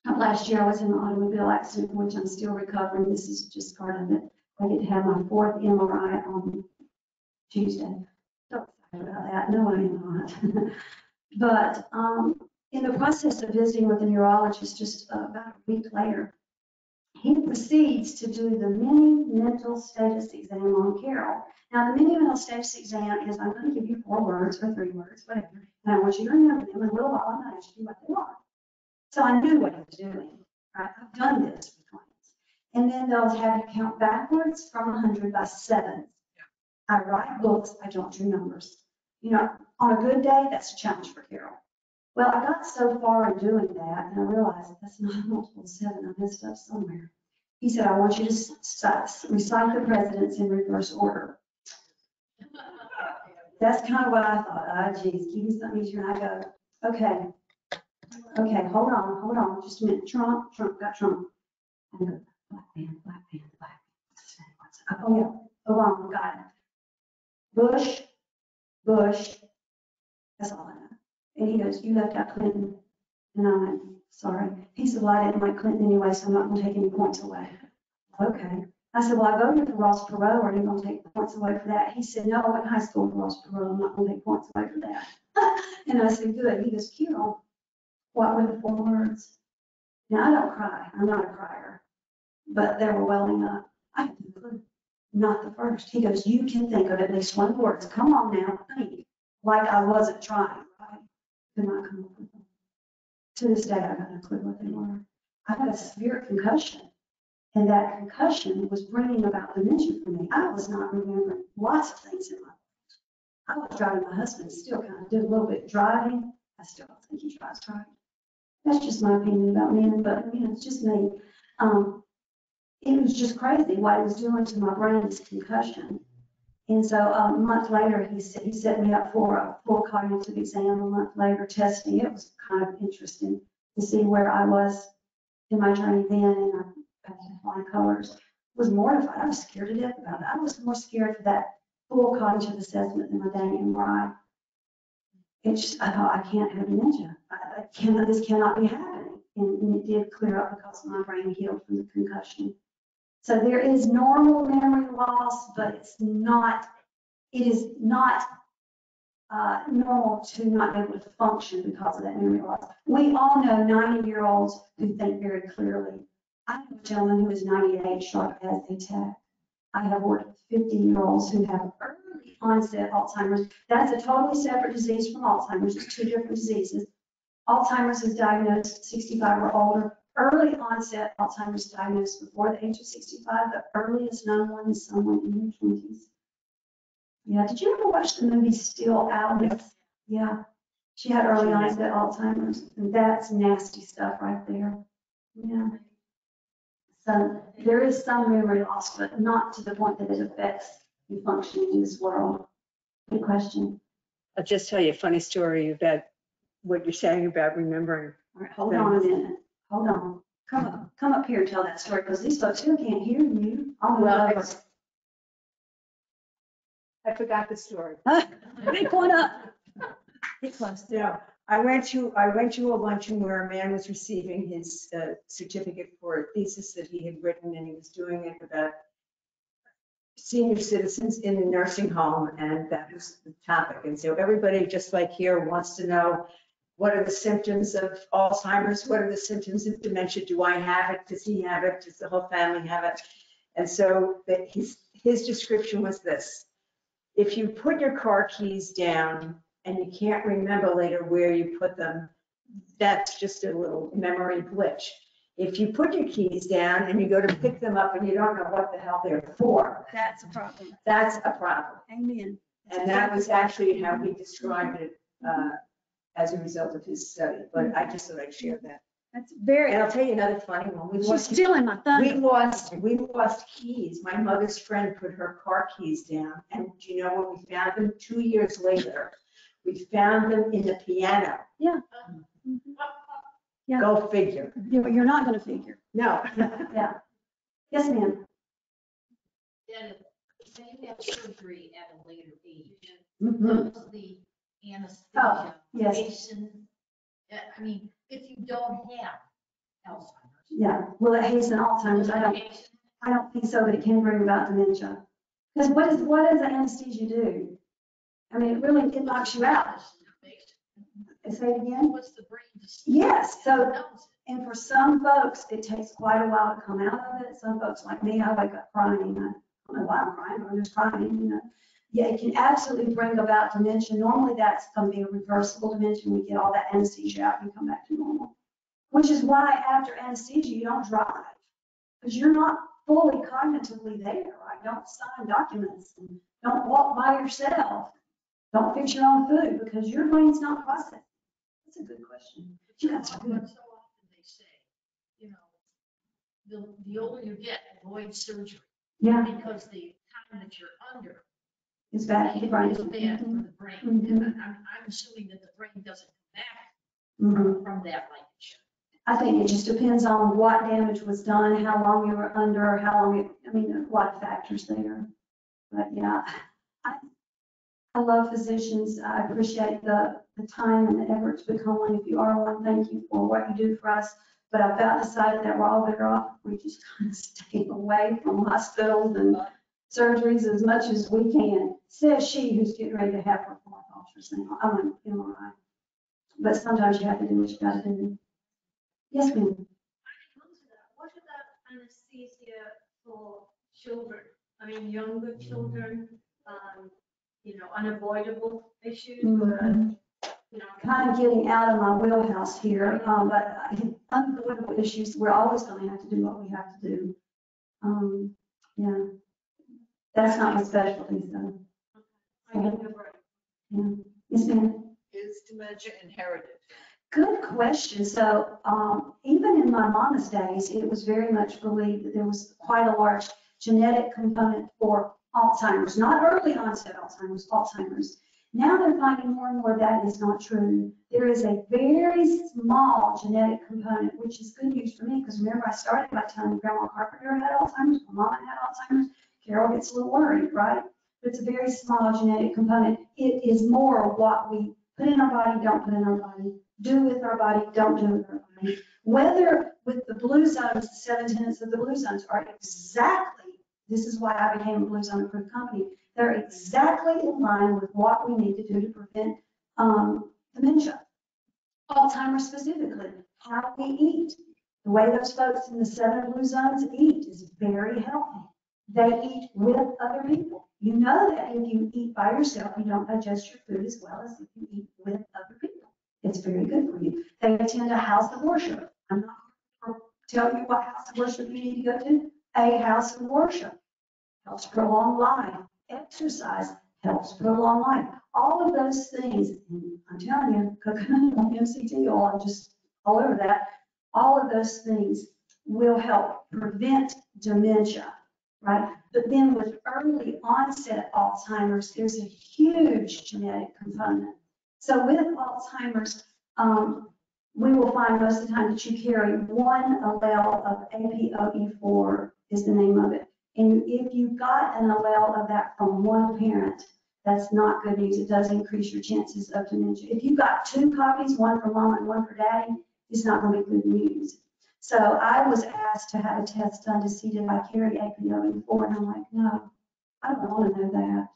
of last year, I was in an automobile accident, from which I'm still recovering. This is just part of it. I get to have my 4th MRI on Tuesday. So excited about that. No, I am not. But in the process of visiting with a neurologist just about a week later, he proceeds to do the mini mental status exam on Carol. Now, the mini mental status exam is, I'm going to give you 4 words or 3 words, whatever, and I want you to remember them in a little while. I'm going to ask you what they are. So I knew what he was doing. Right? I've done this with clients. And then they'll have you count backwards from 100 by 7s. I write books, I don't do numbers. You know, on a good day, that's a challenge for Carol. Well, I got so far in doing that, and I realized that's not a multiple 7, I messed up somewhere. He said, I want you to recite the presidents in reverse order. That's kind of what I thought. Oh, geez, give me something easier. And I go, okay, hold on, just a minute. Trump, got Trump. And I go, black man. Oh, yeah, Obama, got it. Bush, that's all I know. And he goes, you left out Clinton. And I went, sorry. He said, well, I didn't like Clinton anyway, so I'm not going to take any points away. Okay. I said, well, I voted for Ross Perot. Are you going to take points away for that? He said, no, I went to high school with Ross Perot. I'm not going to take points away for that. And I said, good. He goes, Carol, what were the 4 words? Now, I don't cry. I'm not a crier. But they were welling up. I had no clue. Not the first. He goes, you can think of at least 1 word. Come on now, think. Like I wasn't trying, right? Could not come up with them. To this day, I got no clue what they were. I had a severe concussion. And that concussion was bringing about dementia for me. I was not remembering lots of things in my life. I was driving my husband, still kind of did a little bit of driving. I still don't think he drives right. That's just my opinion about men, but you know, it's just me. It was just crazy what it was doing to my brain, this concussion. And so a month later, he set me up for a full cognitive exam. A month later, testing. It was kind of interesting to see where I was in my journey then, and I had flying colors. I was mortified. I was scared to death about it. I was more scared for that full cognitive assessment than my dang MRI. It's just, I thought, I can't have dementia. This cannot be happening. And it did clear up because my brain healed from the concussion. So there is normal memory loss, but it is not normal to not be able to function because of that memory loss. We all know 90-year-olds who think very clearly. I know a gentleman who is 98, sharp as a tack. I have worked with 50-year-olds who have early onset Alzheimer's. That's a totally separate disease from Alzheimer's. It's 2 different diseases. Alzheimer's is diagnosed 65 or older. Early onset Alzheimer's is diagnosed before the age of 65. The earliest known one is someone in their 20s. Yeah, did you ever watch the movie Still Alice? Yeah, she had early onset Alzheimer's, and that's nasty stuff right there. Yeah. So there is some memory loss, but not to the point that it affects you functioning in this world. Good question. I'll just tell you a funny story about what you're saying about remembering. All right, hold on a minute. Hold on. Come up here and tell that story, because these folks here can't hear you. I'll move over. I forgot the story. Pick one up. Get close. Yeah, I went to a luncheon where a man was receiving his certificate for a thesis that he had written, and he was doing it about senior citizens in a nursing home, and that was the topic. And so everybody, just like here, wants to know, what are the symptoms of Alzheimer's? What are the symptoms of dementia? Do I have it? Does he have it? Does the whole family have it? And so his description was this: if you put your car keys down and you can't remember later where you put them, that's just a little memory glitch. If you put your keys down and you go to pick them up and you don't know what the hell they're for, That's a problem. that's a problem. Amen. And that was actually how he described it as a result of his study. But I just thought I'd share that. That's very. And I'll tell you another funny one. She's stealing my thunder. We lost keys. My mother's friend put her car keys down, and do you know when we found them 2 years later? We found them in the piano. Yeah. Mm-hmm. Yeah. Go figure. You're not going to figure. No. Yeah. Yes, ma'am. Then if you have surgery at a later age, Mhm. does the Oh, anesthesia, yes. patient, I mean, if you don't have Alzheimer's. Yeah. Will it hasten Alzheimer's? I don't think so, but it can bring about dementia. Because what does the anesthesia do? I mean, it knocks you out. Say it again. What's the brain? Yes. So And for some folks, it takes quite a while to come out of it. Some folks like me, I wake up crying. I don't know why I'm crying, but I'm just crying, you know. Yeah, it can absolutely bring about dementia. Normally that's going to be a reversible dementia. We get all that anesthesia out and come back to normal. Which is why after anesthesia, you don't drive. Because you're not fully cognitively there, right? Don't sign documents and don't walk by yourself. Don't fix your own food because your brain's not processing. That's a good question. You guys are good. So often they say, you know, the older you get, avoid surgery. Yeah, Because the time that you're under it's bad for the brain. is bad for the brain. Mhm. And I'm assuming that the brain doesn't come back Mhm. from that like it should. I think it just depends on what damage was done, how long you were under, how long it, I mean, there's a lot of factors there. But yeah, I love physicians. I appreciate the time and the effort to become one. If you are one, thank you for what you do for us. But I've about decided that we're all better off if we just kind of stay away from hospitals and surgeries as much as we can. Says she who's getting ready to have her fourth ultrasound. I'm an MRI. But sometimes you have to do what you gotta do. Yes, ma'am. What about anesthesia for children? I mean, younger children, you know, unavoidable issues, Mhm. you know. Kind of getting out of my wheelhouse here, but unavoidable issues, we're always going to have to do what we have to do. Yeah, that's not my specialty, so. I get the break. Yeah. Yes, ma'am. Is dementia inherited? Good question. So even in my mama's days, it was very much believed that there was quite a large genetic component for Alzheimer's, not early onset Alzheimer's, Alzheimer's. Now they're finding more and more that is not true. There is a very small genetic component, which is good news for me, because remember I started by telling you Grandma Carpenter had Alzheimer's, my mama had Alzheimer's. Carol gets a little worried, right? But it's a very small genetic component. It is more what we put in our body, don't put in our body, do with our body, don't do with our body. Whether with the blue zones, the 7 tenets of the blue zones are exactly, this is why I became a blue zone approved company, they're exactly in line with what we need to do to prevent dementia. Alzheimer's specifically, how we eat. The way those folks in the 7 blue zones eat is very healthy. They eat with other people. You know that if you eat by yourself, you don't digest your food as well as if you eat with other people. It's very good for you. They attend a house of worship. I'm not going to tell you what house of worship you need to go to. A house of worship helps prolong life. Exercise helps prolong life. All of those things, and I'm telling you, coconut oil, MCT oil, I'm just all over that. All of those things will help prevent dementia. Right? But then with early onset Alzheimer's, there's a huge genetic component. So with Alzheimer's, we will find most of the time that you carry one allele of APOE4 is the name of it. And if you've got an allele of that from one parent, that's not good news. It does increase your chances of dementia. If you've got 2 copies, one for mom and one for daddy, it's not going to be good news. So I was asked to have a test done to see did I carry APOE4, and I'm like, no, I don't want to know that.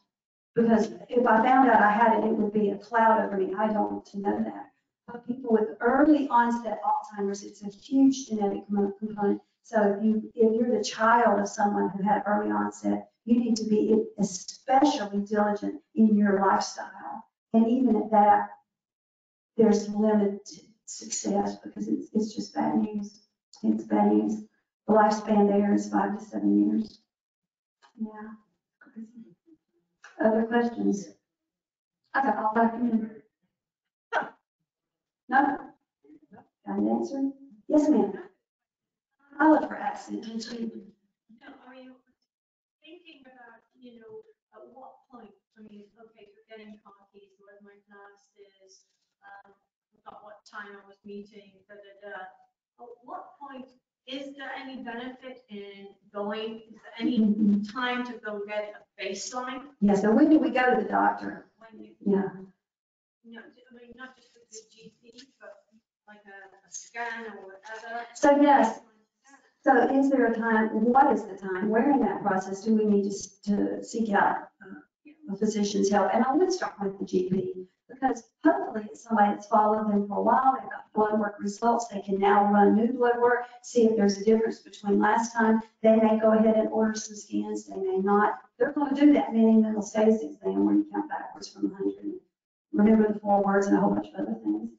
Because if I found out I had it, it would be a cloud over me. I don't want to know that. But people with early onset Alzheimer's, it's a huge genetic component. So if you're the child of someone who had early onset, you need to be especially diligent in your lifestyle. And even at that, there's limited success because it's just bad news. It's bad news. The lifespan there is 5 to 7 years. Yeah. Other questions? I got all that. No? Got an answer? Yes, ma'am. I look for accent. Now, are you thinking about, you know, at what point, I mean, okay, you're getting coffee, where my class is, about what time I was meeting, At what point, is there any benefit in going, is there any time to go get a baseline? Yeah, so when do we go to the doctor? When you, Yeah. you know, I mean, not just with the GP, but like a scan or whatever? So yes. So is there a time, what is the time, where in that process do we need to seek out a physician's help? And I would start with the GP. Because hopefully it's somebody that's followed them for a while, they've got blood work results, they can now run new blood work, see if there's a difference between last time. They may go ahead and order some scans, they may not. They're going to do that mini mental status exam where you count backwards from 100, remember the 4 words and a whole bunch of other things.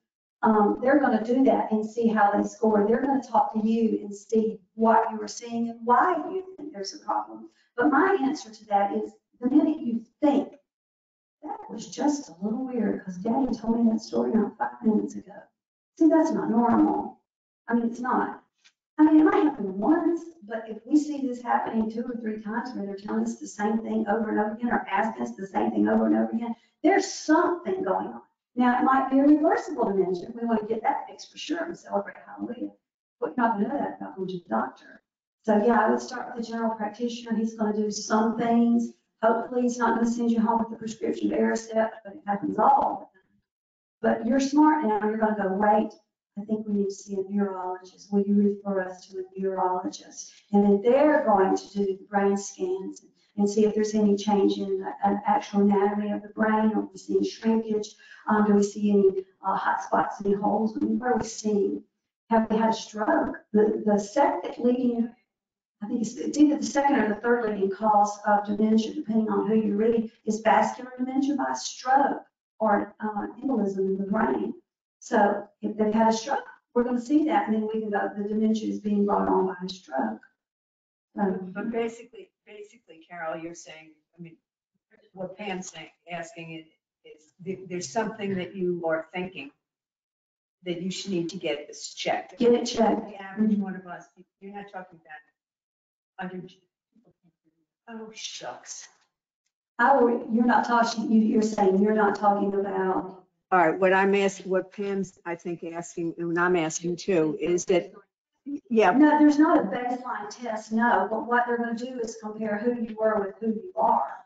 They're going to do that and see how they score. They're going to talk to you and see what you were seeing and why you think there's a problem. But my answer to that is the minute you think, that was just a little weird because Daddy told me that story not 5 minutes ago. See, that's not normal. I mean, it's not. I mean, it might happen once, but if we see this happening 2 or 3 times where they're telling us the same thing over and over again or asking us the same thing over and over again, there's something going on. Now, it might be a reversible dementia. We want to get that fixed for sure and celebrate hallelujah. But you're not going to know that without going to the doctor. So yeah, I would start with the general practitioner. He's going to do some things. Hopefully, he's not going to send you home with a prescription of Aricept, but it happens all the time. But you're smart now. You're going to go, wait, I think we need to see a neurologist. Will you refer us to a neurologist? And then they're going to do the brain scans and see if there's any change in the actual anatomy of the brain, or if we see any shrinkage. Do we see any hot spots, any holes? I mean, what are we seeing? Have we had a stroke? The second leading, I think it's either the second or the third leading cause of dementia, depending on who you read, is vascular dementia by stroke or embolism in the brain. So if they've had a stroke, we're going to see that, and then we can go, the dementia is being brought on by a stroke. But basically, Carol, you're saying, I mean, what Pam's saying, asking is there's something that you are thinking that you should need to get this checked. Get it checked. The average one of us, you're not talking about 100. Oh, shucks. You're not talking, you're saying you're not talking about. All right, what I'm asking, what Pam's, I think, asking, and I'm asking too, is that, yeah. No, there's not a baseline test, no. But what they're going to do is compare who you were with who you are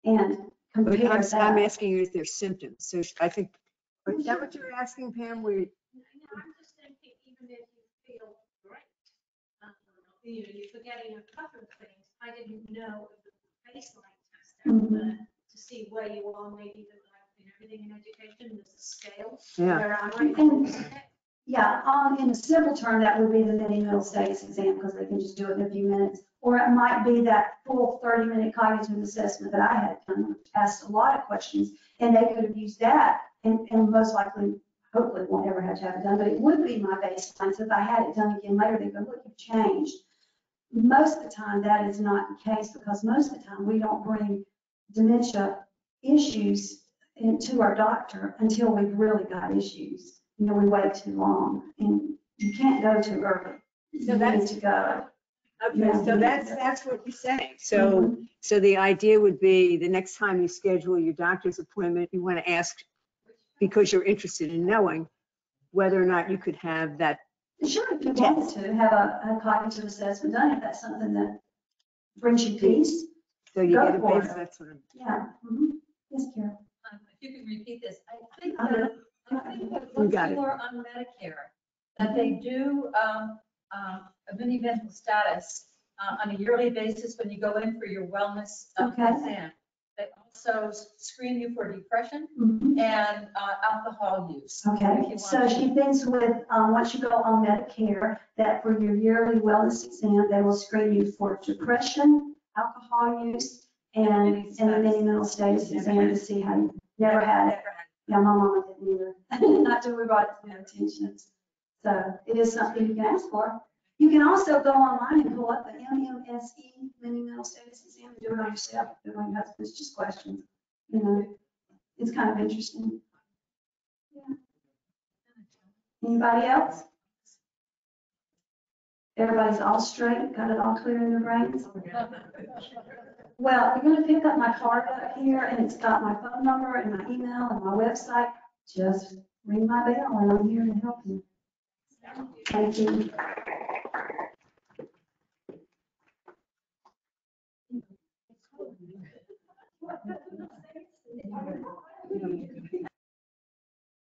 and But compare I'm that. asking you if there's symptoms. So I think, is that what you're asking, Pam? I'm just thinking, even if you feel great, you're forgetting a couple of things. I didn't know of the baseline test out there to see where you are, maybe everything in education, there's a scale. Yeah. Where I'm Yeah, in a simple term, that would be the mini mental status exam because they can just do it in a few minutes. Or it might be that full 30-minute cognitive assessment that I had done, asked a lot of questions, and they could have used that and most likely, hopefully won't ever have to have it done, but it would be my baseline. So if I had it done again later, they go, look, you've changed. Most of the time, that is not the case because most of the time we don't bring dementia issues into our doctor until we've really got issues. You know, we wait too long, and you can't go too early. So You that's- need to go. Okay, so that's what you're saying. So, so the idea would be the next time you schedule your doctor's appointment, you want to ask, because you're interested in knowing whether or not you could have that. Sure, if you wanted to have a cognitive assessment done, if that's something that brings you peace. So you Go get a for base, it. that's what I'm. Yeah. Yes, Carol. If you can repeat this, I think Uh-huh. that You got it. more on Medicare, that they do a mini mental status on a yearly basis when you go in for your wellness Okay. exam. They also screen you for depression Mhm. and alcohol use. if Okay, you so want to. she thinks with, once you go on Medicare, that for your yearly wellness exam, they will screen you for depression, alcohol use, and the mini mental status exam to see how you never had it. Never had Yeah, my mama didn't either, not till we brought it to their attention. So it is something you can ask for. You can also go online and pull up the MMSE, mini mental status exam, and do it on yourself. Do it on your husband. It's just questions, you know. It's kind of interesting. Yeah. Anybody else? Everybody's all straight, got it all clear in their brains? Well, you're gonna pick up my card up here, and it's got my phone number and my email and my website. Just ring my bell and I'm here to help you. Thank you.